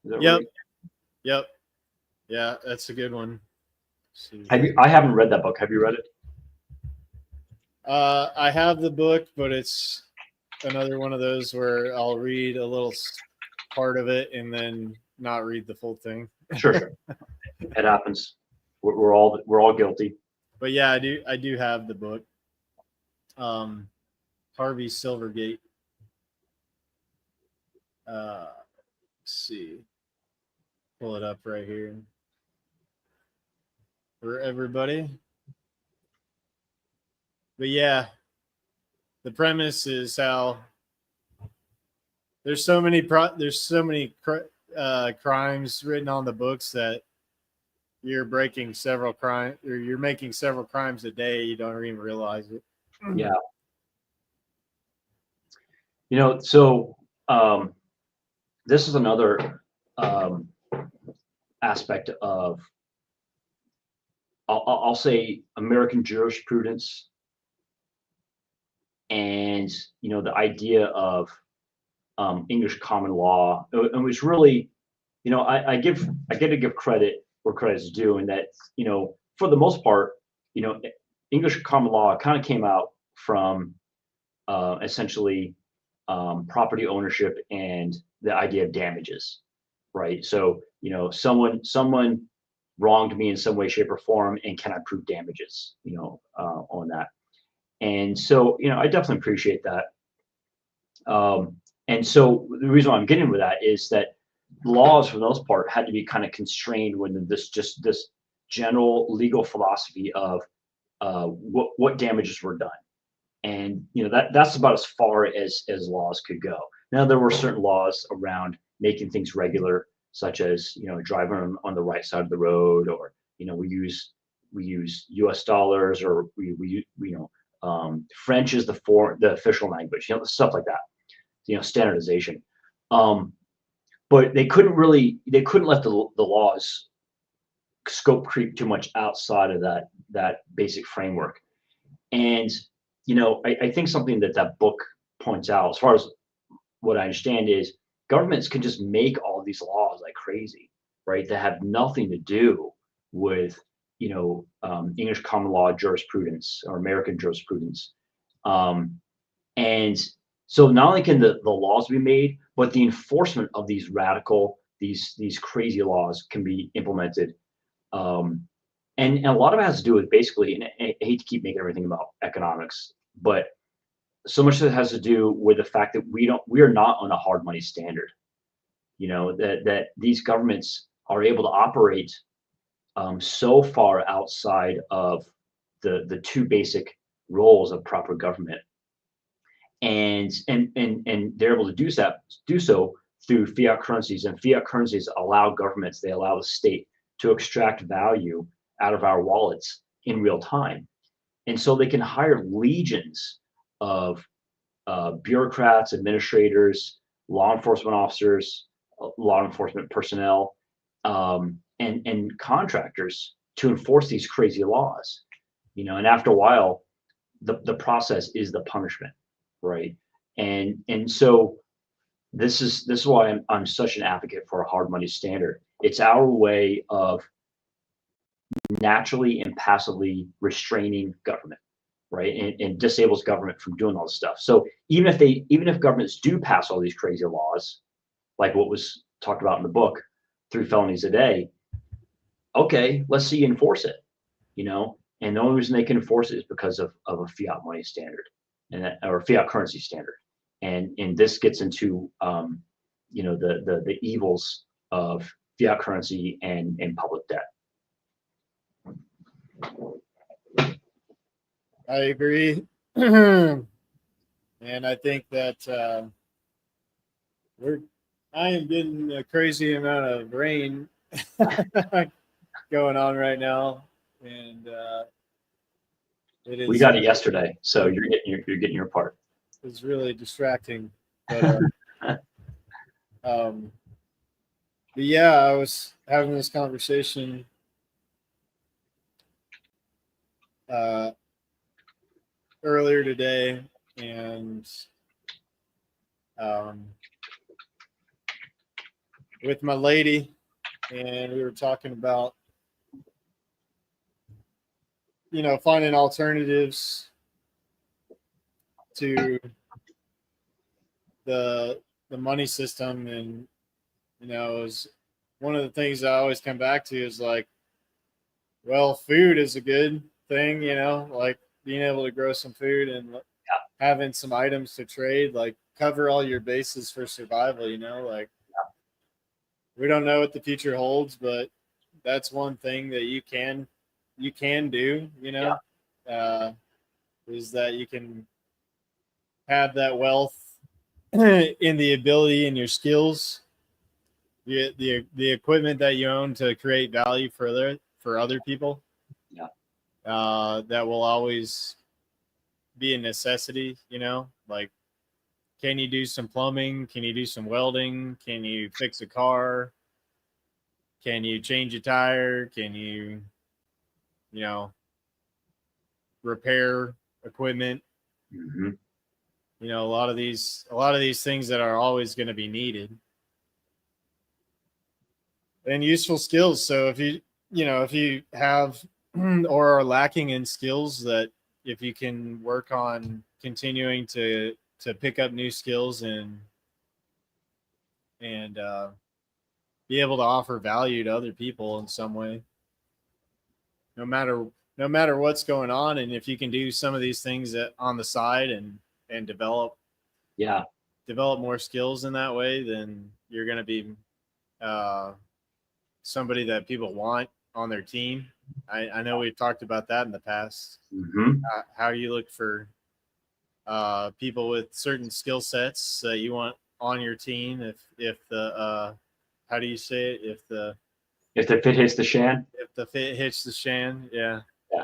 Is that Yep. right? Yep. Yeah, that's a good one. I haven't read that book. Have you read it? I have the book, but it's another one of those where I'll read a little part of it and then not read the full thing. Sure. It happens. We're all guilty. But yeah, I do have the book. Harvey Silvergate. Let's see. Pull it up right here for everybody. but yeah, the premise is how there's so many crimes written on the books that you're breaking several crimes, or you're making several crimes a day. You don't even realize it. Yeah. So this is another aspect of, I'll say, American jurisprudence, and the idea of English common law. It was really, I get to give credit where credit's due, in that for the most part, English common law kind of came out from essentially property ownership and the idea of damages, right? So someone wronged me in some way, shape, or form, and can I prove damages, on that? And so I definitely appreciate that. And so the reason why I'm getting with that is that laws, for the most part, had to be kind of constrained within this general legal philosophy of what damages were done. And that's about as far as laws could go. Now, there were certain laws around making things regular, such as driving on the right side of the road, or we use U.S. dollars, or we French is the official language, stuff like that, standardization. But they couldn't let the laws scope creep too much outside of that basic framework. And I think something that book points out, as far as what I understand, is governments can just make all these laws like crazy, right? That have nothing to do with English common law jurisprudence or American jurisprudence. And so not only can the laws be made, but the enforcement of these these crazy laws can be implemented. And a lot of it has to do with, basically, and I hate to keep making everything about economics, but so much of it has to do with the fact that we are not on a hard money standard. That these governments are able to operate so far outside of the two basic roles of proper government, and they're able to do so through fiat currencies. And fiat currencies allow they allow the state to extract value out of our wallets in real time. And so they can hire legions of bureaucrats, administrators, law enforcement officers, law enforcement personnel, and contractors to enforce these crazy laws. And after a while, the process is the punishment, right? And so this is why I'm such an advocate for a hard money standard. It's our way of naturally and passively restraining government, right? And disables government from doing all this stuff. So even if governments do pass all these crazy laws, like what was talked about in the book, 3 felonies a day, okay, let's see you enforce it, and the only reason they can enforce it is because of a fiat money standard, or fiat currency standard. And this gets into the evils of fiat currency and public debt. I agree. And I think that I am getting a crazy amount of rain going on right now, and it is. We got it yesterday, so you're getting your part. It's really distracting, but yeah, I was having this conversation earlier today, and with my lady, and we were talking about finding alternatives to the money system. And is one of the things I always come back to is like, well, food is a good thing, like being able to grow some food and having some items to trade, like cover all your bases for survival, like we don't know what the future holds, but that's one thing that you can do, is that you can have that wealth in the ability and your skills, the equipment that you own to create value for other people. Yeah. That will always be a necessity, like, can you do some plumbing? Can you do some welding? Can you fix a car? Can you change a tire? Can you, repair equipment? Mm-hmm. A lot of these things that are always going to be needed, and useful skills. So if you have or are lacking in skills, that if you can work on continuing to pick up new skills and be able to offer value to other people in some way, no matter what's going on. And if you can do some of these things on the side and develop more skills in that way, then you're going to be somebody that people want on their team. I know we've talked about that in the past. Mm-hmm. How you look for people with certain skill sets that you want on your team. If the how do you say it? If the fit hits the shan. If the fit hits the shan, yeah. Yeah.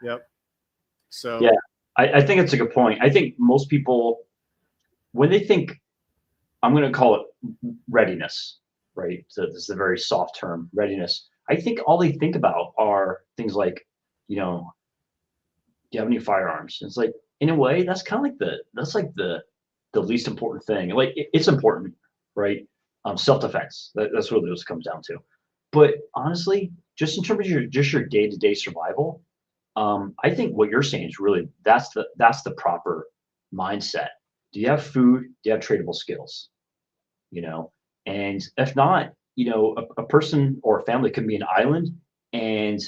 Yep. So yeah, I think it's a good point. I think most people, when they think, I'm going to call it readiness, right? So this is a very soft term, readiness. I think all they think about are things like, do you have any firearms? And it's like, in a way, that's kind of like the least important thing. Like it's important, right? Self-defense. That's what this comes down to. But honestly, just in terms of your day-to-day survival, I think what you're saying is really that's the proper mindset. Do you have food? Do you have tradable skills? And if not, a person or a family can be an island, and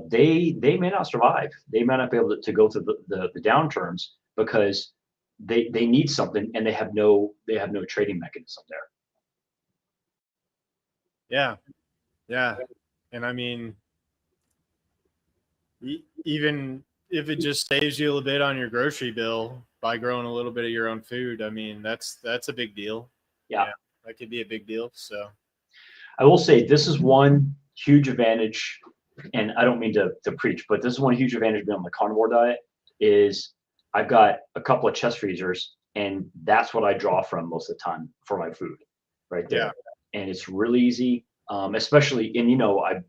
they may not survive. They may not be able to go through the downturns because they need something, and they have no trading mechanism there. Yeah. And I mean, even if it just saves you a little bit on your grocery bill by growing a little bit of your own food, I mean, that's a big deal. Yeah. That could be a big deal. So I will say this is one huge advantage, and I don't mean to preach, but this is one huge advantage of being on the carnivore diet is I've got a couple of chest freezers, and that's what I draw from most of the time for my food right there. Yeah. And it's really easy, especially, and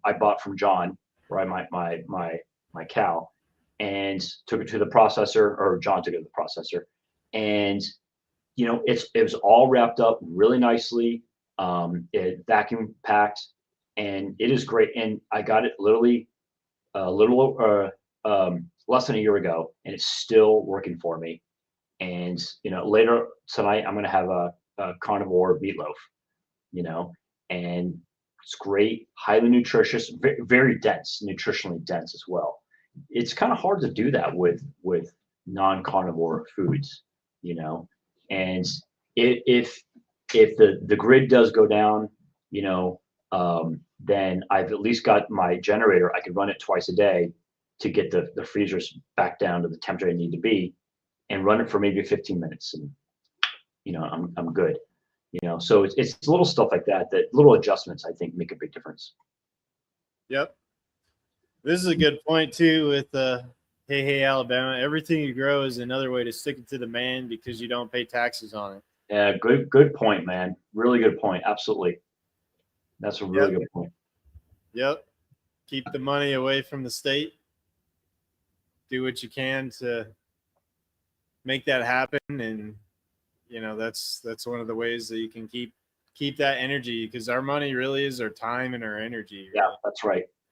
I bought from John, right, my cow, and took it to the processor, or John took it to the processor, and it was all wrapped up really nicely. It vacuum packed, and it is great. And I got it literally a little less than a year ago, and it's still working for me. And later tonight I'm going to have a carnivore meatloaf, and it's great, highly nutritious, very dense, nutritionally dense as well. It's kind of hard to do that with non-carnivore foods, and if the grid does go down, then I've at least got my generator. I could run it twice a day to get the freezers back down to the temperature I need to be, and run it for maybe 15 minutes, and I'm good. So it's little stuff like that little adjustments I think make a big difference. Yep. This is a good point too with Hey Alabama. Everything you grow is another way to stick it to the man because you don't pay taxes on it. Yeah, good point, man. Really good point. Absolutely. That's a really good point. Yep. Keep the money away from the state. Do what you can to make that happen, and that's one of the ways that you can keep that energy, because our money really is our time and our energy. Really. Yeah,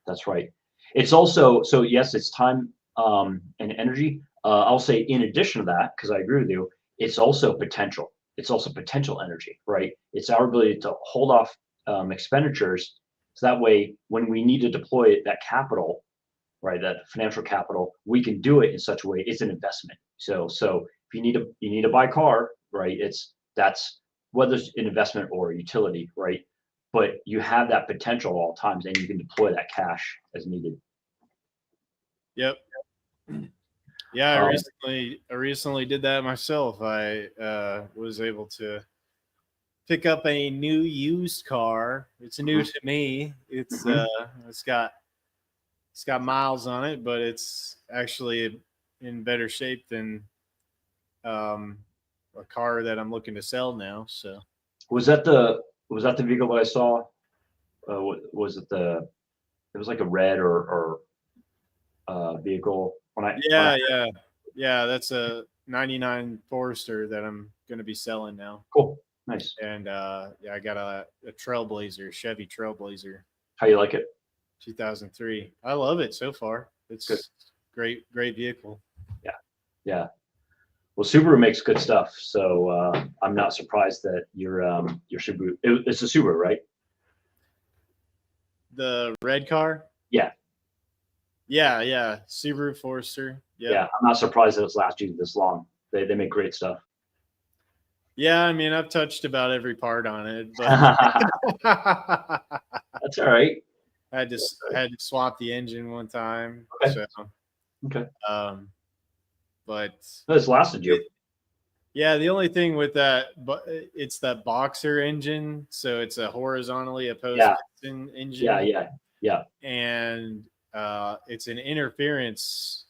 that's right. It's also, so yes, it's time and energy. I'll say in addition to that, because I agree with you, it's also potential. It's also potential energy, right? It's our ability to hold off expenditures, so that way when we need to deploy that capital, right, that financial capital, we can do it in such a way it's an investment. So if you need to buy a car, right, that's whether it's an investment or a utility, right? But you have that potential at all times, and you can deploy that cash as needed. Yep. Yeah, Um, I recently did that myself. I was able to pick up a new used car. It's new to me. Mhm. It's got miles on it, but it's actually in better shape than um, a car that I'm looking to sell now. So Was that the vehicle that I saw? Was it the? It was like a red or vehicle. When I yeah, that's a '99 Forester that I'm going to be selling now. cool, nice. And yeah, I got a Trailblazer, Chevy Trailblazer, How you like it? 2003. I love it so far. Good. It's great vehicle. Yeah, yeah. Well, Subaru makes good stuff, so I'm not surprised that your Subaru. It's a Subaru, right? The red car, Yeah, yeah, Subaru Forester. Yep. yeah. I'm not surprised that it's lasted you this long. They make great stuff. Yeah, I mean, I've touched about every part on it, but That's all right. I just had to swap the engine one time. Okay. So, Okay. But No, it's lasted you. yeah, the only thing with that, but it's that boxer engine, so it's a horizontally opposed piston engine. Yeah. And it's an interference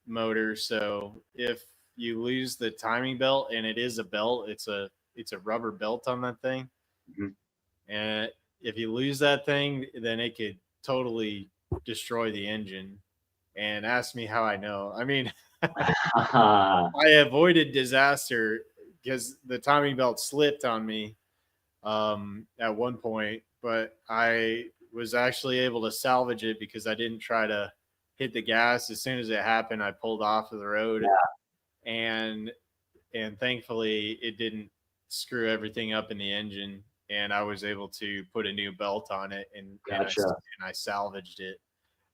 motor. So if you lose the timing belt, and it is a belt, it's a rubber belt on that thing, Mhm. and if you lose that thing, then it could totally destroy the engine. And ask me how I know. I mean, I avoided disaster because the timing belt slipped on me at one point, but I was actually able to salvage it because I didn't try to hit the gas. As soon as it happened, I pulled off of the road, and thankfully it didn't screw everything up in the engine, and I was able to put a new belt on it, and Gotcha. I salvaged it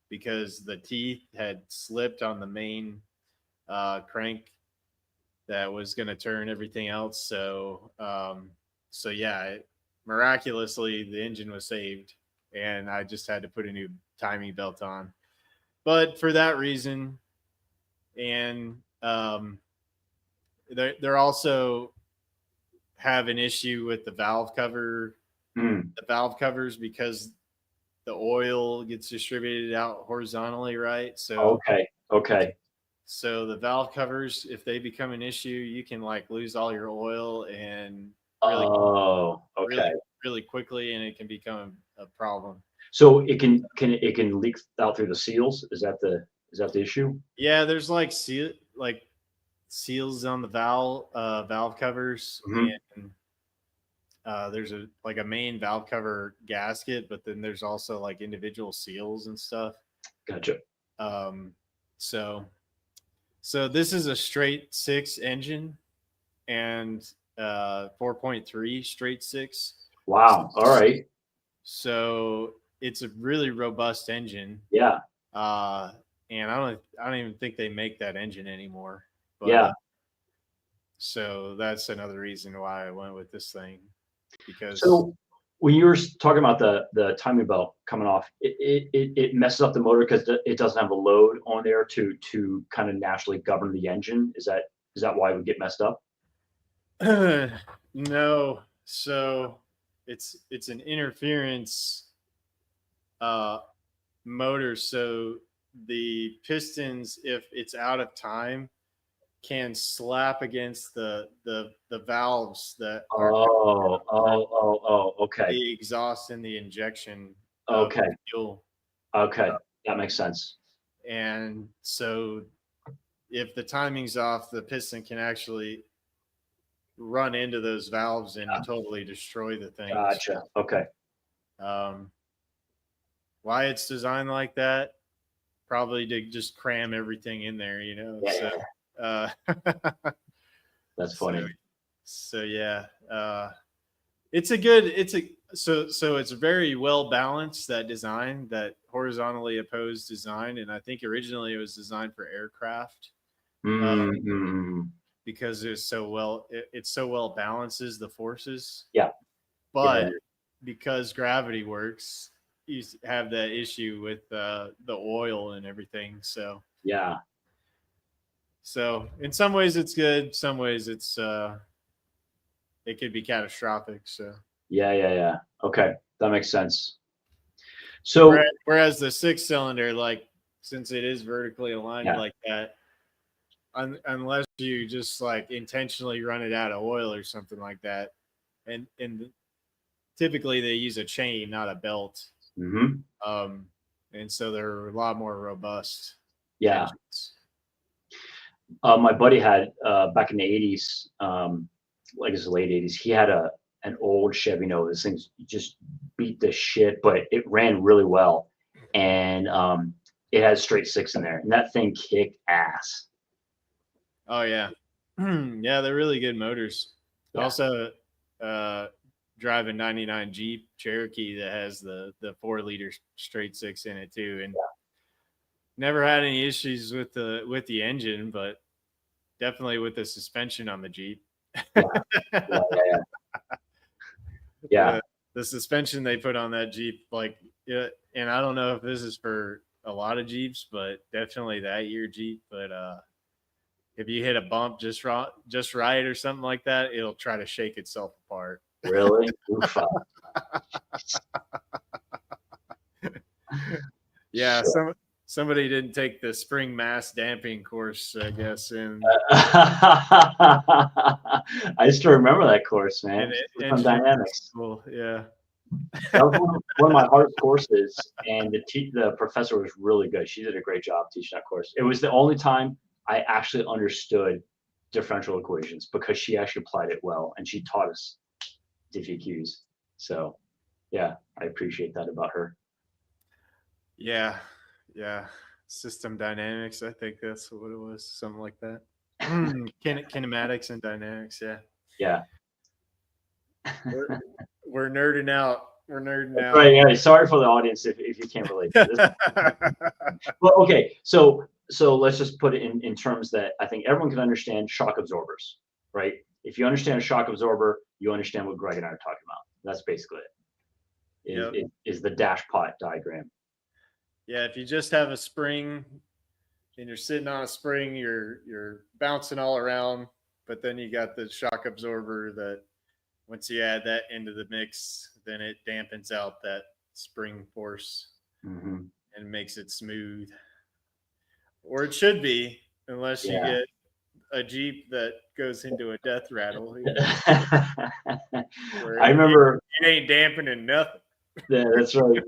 because the teeth had slipped on the main crank that was going to turn everything else. So yeah, miraculously the engine was saved, and I just had to put a new timing belt on. But for that reason, and they're also have an issue with the valve covers, because the oil gets distributed out horizontally, right? So Okay. so the valve covers, if they become an issue, you can like lose all your oil and really quickly, and it can become a problem. So it can leak out through the seals? Is that the issue? Yeah, there's like seals on the valve covers, Mhm. and there's a main valve cover gasket, but then there's also like individual seals and stuff. Gotcha. So this is a straight six engine, and 4.3 straight six. Wow. All right. So it's a really robust engine. Yeah. And I don't even think they make that engine anymore. But, Yeah. So that's another reason why I went with this thing, because So when you were talking about the timing belt coming off, it messes up the motor because it doesn't have a load on there to kind of naturally govern the engine. Is that why it would get messed up? no. So it's an interference motor. So the pistons, if it's out of time, can slap against the valves that are Okay. the exhaust and the injection Okay. of fuel. Okay. That makes sense. And so if the timing's off, the piston can actually run into those valves and totally destroy the thing. Gotcha. Okay. Why it's designed like that? Probably to just cram everything in there, Yeah. So That's funny. So yeah, it's very well balanced, that design, that horizontally opposed design, and I think originally it was designed for aircraft. Because it so well balances the forces. Yeah. But because gravity works, you have that issue with the oil and everything. So yeah. So in some ways it's good. Some ways it's it could be catastrophic. So Yeah. Okay, that makes sense. So whereas the 6-cylinder, like since it is vertically aligned Yeah. like that, unless you just like intentionally run it out of oil or something like that, and typically they use a chain, not a belt. mhm, And so they're a lot more robust. yeah. engines. My buddy had back in the 80s, like it's the late 80s, he had an old Chevy Nova. This thing just beat the shit, but it ran really well. And it had straight six in there. And that thing kicked ass. Oh yeah. Yeah, they're really good motors. Yeah. Also drive a 99 Jeep Cherokee that has the 4-liter straight six in it too. And never had any issues with the engine, but definitely with the suspension on the Jeep. Yeah. The suspension they put on that Jeep, like, yeah, and I don't know if this is for a lot of Jeeps, but definitely that year Jeep. But if you hit a bump just right or something like that, it'll try to shake itself apart. Really? Oof. Yeah, somebody didn't take the spring mass damping course, I guess, and I still remember that course, man. From dynamics. School. Yeah. That was one of my hardest courses, and the professor was really good. She did a great job teaching that course. It was the only time I actually understood differential equations because she actually applied it well, and she taught us DFQs. So, yeah, I appreciate that about her. Yeah. System dynamics, I think that's what it was, something like that. Kinematics and dynamics, yeah. Yeah. We're nerding out. We're nerding out. Right. Yeah. Sorry for the audience if you can't relate to this. Well, okay. So let's just put it in terms that I think everyone can understand shock absorbers, right? If you understand a shock absorber, you understand what Greg and I are talking about. That's basically it. Is the dash pot diagram. Yeah, if you just have a spring and you're sitting on a spring, you're bouncing all around, but then you got the shock absorber that once you add that into the mix, then it dampens out that spring force and makes it smooth. Or it should be, unless you get a Jeep that goes into a death rattle. I remember it ain't dampening nothing. Yeah, that's right.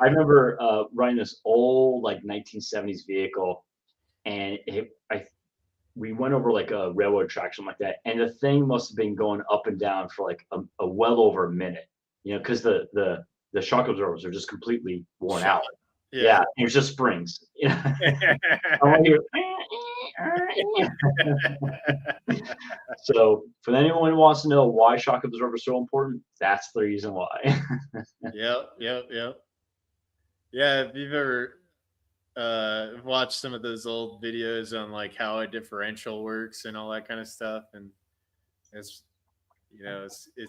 I remember riding this old like 1970s vehicle, and we went over like a railroad track, something like that, and the thing must have been going up and down for like a well over a minute, because the shock absorbers are just completely worn out. Yeah, it's just springs. So for anyone who wants to know why shock absorbers are so important, that's the reason why. Yep. Yeah, if you've ever watched some of those old videos on like how a differential works and all that kind of stuff, and it's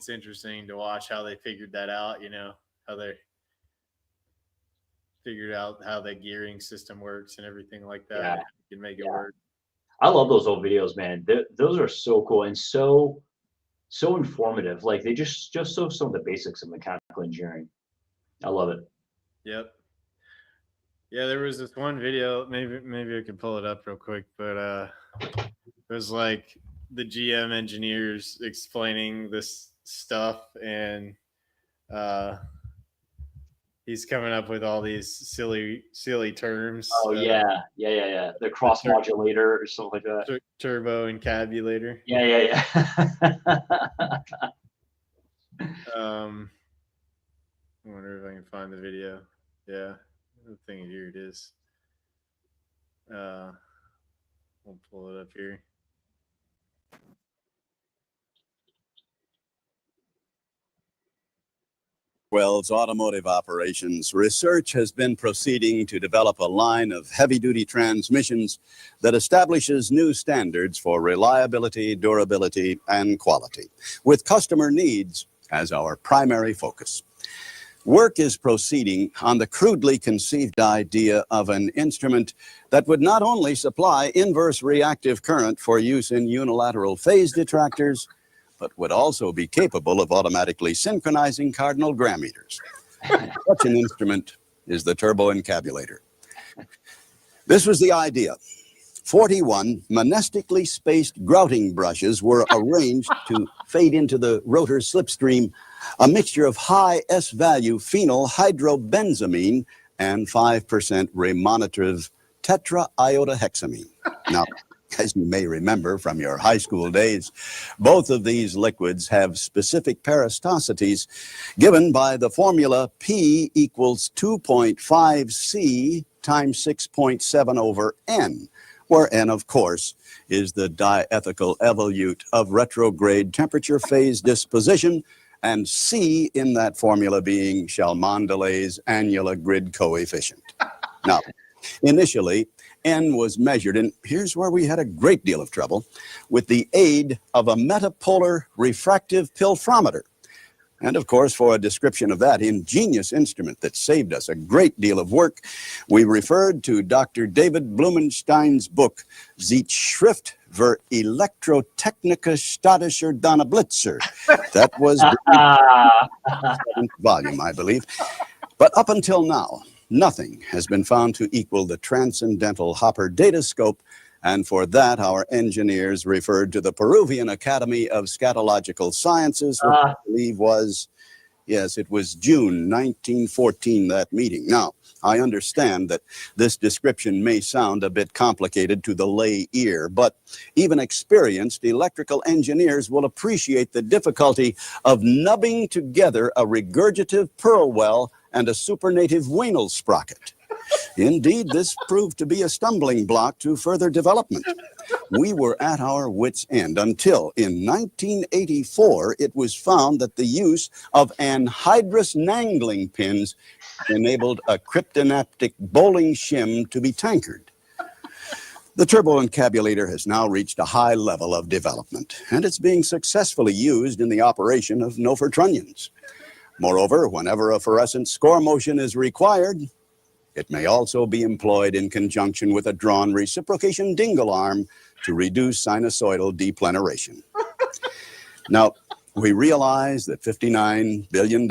interesting to watch how they figured that out. How they figured out how the gearing system works and everything like that. Yeah. You can make it work. I love those old videos, man. Those are so cool and so informative. Like they just show some of the basics of mechanical engineering. I love it. Yep. Yeah, there was this one video. Maybe I can pull it up real quick, but it was like the GM engineers explaining this stuff, and he's coming up with all these silly terms. Oh yeah. The cross modulator or something like that. Turbo encabulator. Yeah. I wonder if I can find the video. Yeah, I think here it is. We'll pull it up here. Rockwell's automotive operations, research has been proceeding to develop a line of heavy-duty transmissions that establishes new standards for reliability, durability, and quality, with customer needs as our primary focus. Work is proceeding on the crudely conceived idea of an instrument that would not only supply inverse reactive current for use in unilateral phase detractors, but would also be capable of automatically synchronizing cardinal gram meters. Such an instrument is the turbo encabulator. This was the idea. 41 monastically spaced grouting brushes were arranged to fade into the rotor slipstream a mixture of high S-value phenyl hydrobenzamine and 5% remunerative tetraiodohexamine. Now, as you may remember from your high school days, both of these liquids have specific peristocities given by the formula P equals 2.5 C times 6.7 over N, where N, of course, is the diethical evolute of retrograde temperature phase disposition, and C in that formula being Chalmondel's annular grid coefficient. Now, initially, N was measured, and here's where we had a great deal of trouble, with the aid of a metapolar refractive pilfrometer. And of course, for a description of that ingenious instrument that saved us a great deal of work, we referred to Dr. David Blumenstein's book, Zeitschrift für Elektrotechnische Statischer Donnerblitzer. That was the 7th volume, I believe. But up until now, nothing has been found to equal the transcendental Hopper datascope, and for that our engineers referred to the Peruvian Academy of Scatological Sciences, which I believe was, yes, it was June 1914, that meeting. Now, I understand that this description may sound a bit complicated to the lay ear, but even experienced electrical engineers will appreciate the difficulty of nubbing together a regurgitative pearl well and a supernative Weynel sprocket. Indeed, this proved to be a stumbling block to further development. We were at our wits' end until in 1984 it was found that the use of anhydrous nangling pins enabled a cryptonaptic bowling shim to be tankered. The turbo encabulator has now reached a high level of development, and it's being successfully used in the operation of Nofer trunnions. Moreover, whenever a fluorescent score motion is required, it may also be employed in conjunction with a drawn reciprocation dingle arm to reduce sinusoidal depleneration. Now, we realize that $59 billion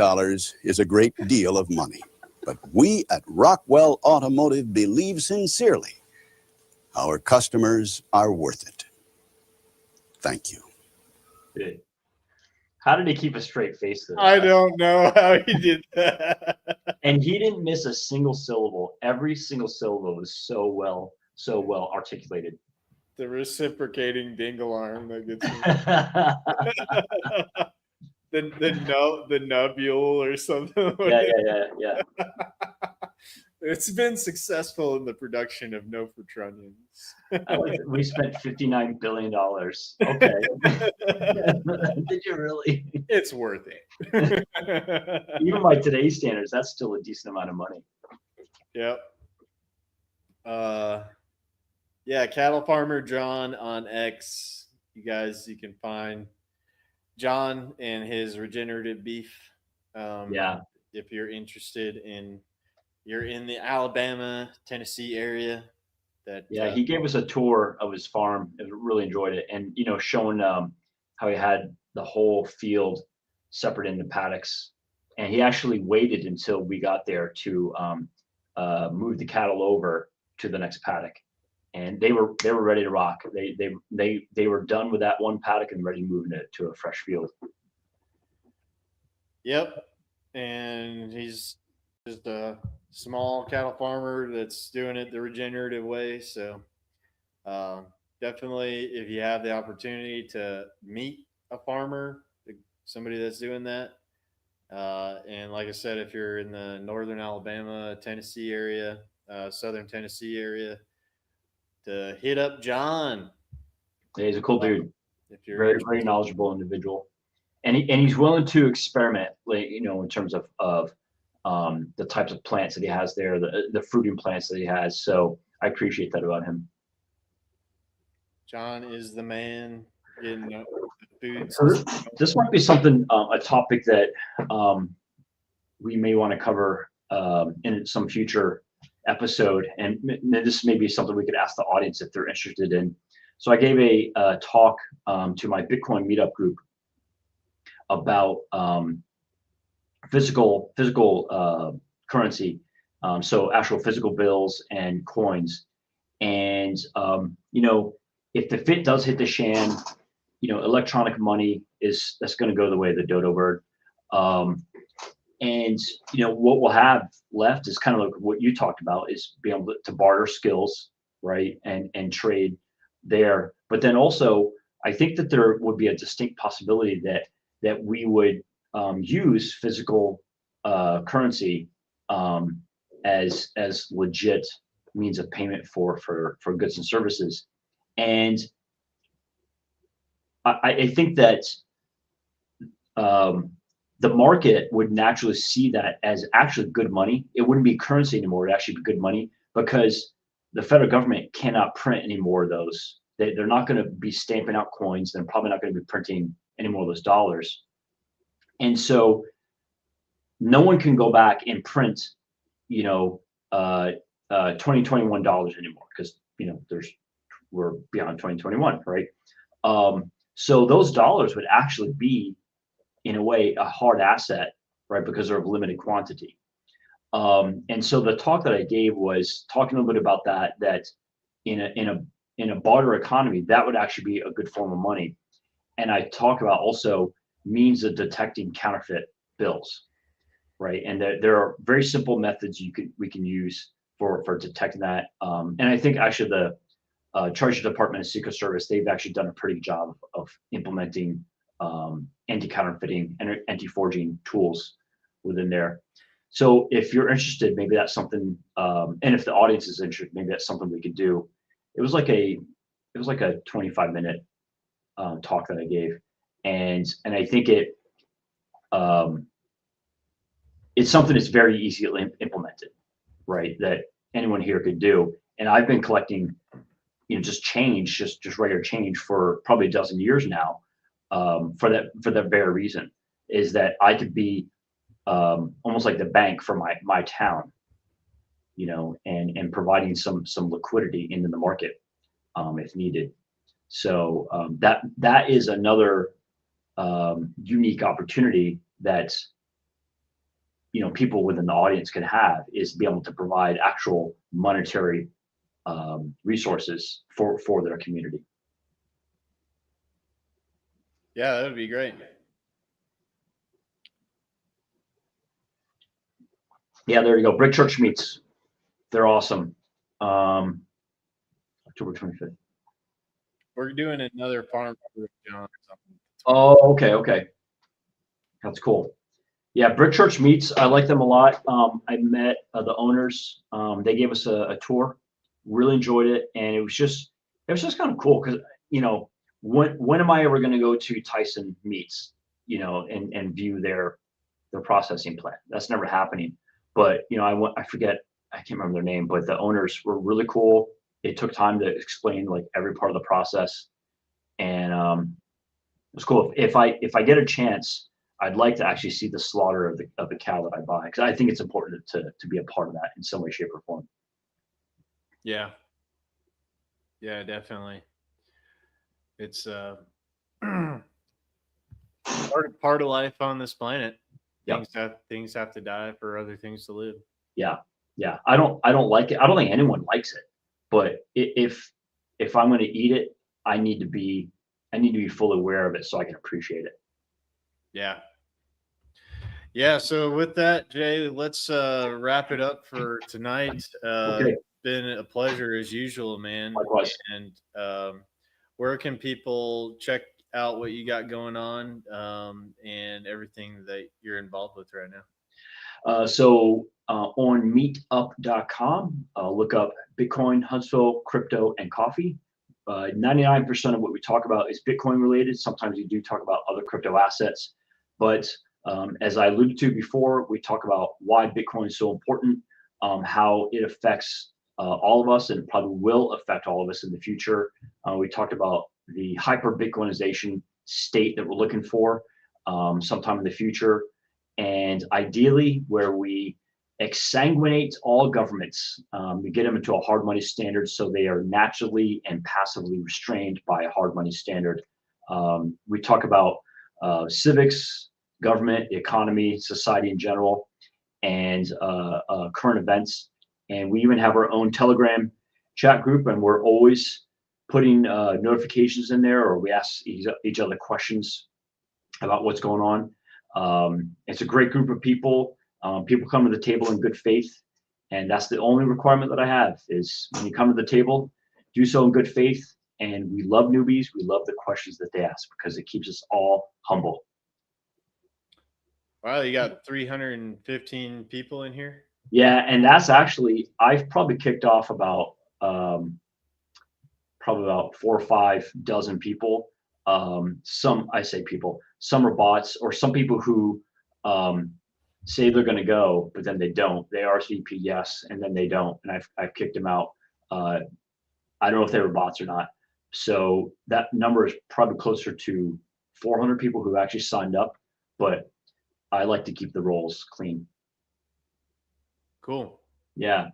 is a great deal of money, but we at Rockwell Automotive believe sincerely our customers are worth it. Thank you. Good. How did he keep a straight face to that? I don't know how he did that. And he didn't miss a single syllable. Every single syllable was so well articulated. The reciprocating dingle arm that gets the nubule or something. Yeah. It's been successful in the production of Nofer trunnions. We spent $59 billion. Okay. Did you really? It's worth it. Even by today's standards, that's still a decent amount of money. Yep. Yeah, Cattle Farmer John on X. You can find John and his regenerative beef. If you're interested in, you're in the Alabama, Tennessee area. He gave us a tour of his farm and really enjoyed it. And, showing how he had the whole field separate into paddocks. And he actually waited until we got there to move the cattle over to the next paddock. And they were ready to rock. They were done with that one paddock and ready to move it to a fresh field. Yep. And he's just a small cattle farmer that's doing it the regenerative way. So definitely, if you have the opportunity to meet a farmer, somebody that's doing that, and like I said, if you're in the northern Alabama, Tennessee area, southern Tennessee area, to hit up John. Yeah, he's a cool dude. If you're very, very knowledgeable individual, and he's willing to experiment, in terms of the types of plants that he has there, the fruiting plants that he has. So I appreciate that about him. John is the man in the food. So this might be something, a topic that we may want to cover in some future episode, and this may be something we could ask the audience if they're interested in. So I gave a talk to my Bitcoin meetup group about physical currency, so actual physical bills and coins. And if the fit does hit the shan, electronic money that's going to go the way of the dodo bird. And what we'll have left is kind of like what you talked about, is being able to barter skills, right, and trade there. But then also, I think that there would be a distinct possibility that we would use physical currency as legit means of payment for goods and services. And I think that the market would naturally see that as actually good money. It wouldn't be currency anymore. It'd actually be good money, because the federal government cannot print any more of those. They're not going to be stamping out coins. They're probably not going to be printing any more of those dollars. And so no one can go back and print, 2021 dollars anymore, because, we're beyond 2021, right? So those dollars would actually be, in a way, a hard asset, right? Because they're of limited quantity. And so the talk that I gave was talking a little bit about that in a barter economy, that would actually be a good form of money. And I talk about also means of detecting counterfeit bills, right? And there are very simple methods we can use for detecting that. And I think actually the Treasury Department and Secret Service, they've actually done a pretty good job of implementing anti-counterfeiting and anti-forging tools within there. So if you're interested, maybe that's something, and if the audience is interested, maybe that's something we could do. It was like a 25-minute talk that I gave, and I think it's something that's very easily implemented, right? That anyone here could do. And I've been collecting, just change, just regular change for probably a dozen years now, for that very reason, is that I could be almost like the bank for my town, and providing some liquidity into the market if needed. So that is another unique opportunity that people within the audience can have, is be able to provide actual monetary resources for their community. Yeah, that would be great. Yeah, there you go. Brick Church Meats. They're awesome. October 25th. We're doing another farm with John. Oh, okay. That's cool. Yeah, Brick Church Meats. I like them a lot. I met the owners. They gave us a tour. Really enjoyed it, and it was just kind of cool, because when am I ever going to go to Tyson Meats, and view their processing plant? That's never happening. But I forget, I can't remember their name, but the owners were really cool. It took time to explain like every part of the process, and it was cool. If I get a chance, I'd like to actually see the slaughter of the cow that I buy, because I think it's important to be a part of that in some way, shape, or form. Yeah, definitely. It's part of life on this planet. Yep. Things have to die for other things to live. Yeah. I don't like it. I don't think anyone likes it. But if I'm going to eat it, I need to be fully aware of it so I can appreciate it. Yeah. So with that, Jay, let's wrap it up for tonight. Okay. It's been a pleasure as usual, man. Likewise. And where can people check out what you got going on, and everything that you're involved with right now? So on meetup.com, look up Bitcoin, Huntsville, crypto, and coffee. 99% of what we talk about is Bitcoin related. Sometimes we do talk about other crypto assets, but as I alluded to before, we talk about why Bitcoin is so important, how it affects all of us, and probably will affect all of us in the future. We talked about the hyper Bitcoinization state that we're looking for sometime in the future. and ideally where we exsanguinate all governments. We get them into a hard money standard so they are naturally and passively restrained by a hard money standard. We talk about civics, government, the economy, society in general, and current events. And we even have our own Telegram chat group, and we're always putting notifications in there, or we ask each other questions about what's going on. It's a great group of people. People come to the table in good faith, and that's the only requirement that I have is when you come to the table, do so in good faith. And we love newbies. We love the questions that they ask because it keeps us all humble. Wow, you got 315 people in here? Yeah, and that's actually, I've probably kicked off about probably about 4 or 5 dozen people. Some, I say people, some are bots, or some people who say they're going to go, but then they don't. They RSVP yes, and then they don't, and I've kicked them out. I don't know if they were bots or not. So that number is probably closer to 400 people who actually signed up, but I like to keep the roles clean. Cool. Yeah.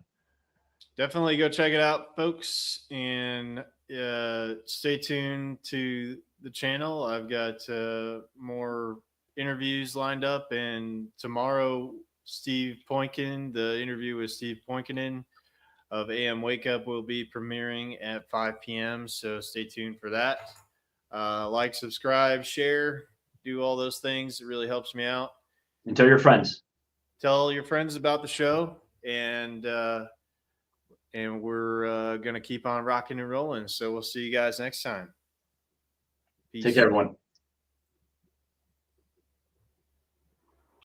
Definitely go check it out, folks, and stay tuned to the channel. I've got more interviews lined up, and tomorrow, Steve Poinkin, the interview with Steve Poinkinen of AM Wake Up will be premiering at 5 p.m. So stay tuned for that. Like, subscribe, share, do all those things. It really helps me out. And tell your friends. Tell your friends about the show, and we're going to keep on rocking and rolling. So we'll see you guys next time. Peace. Take care, everyone.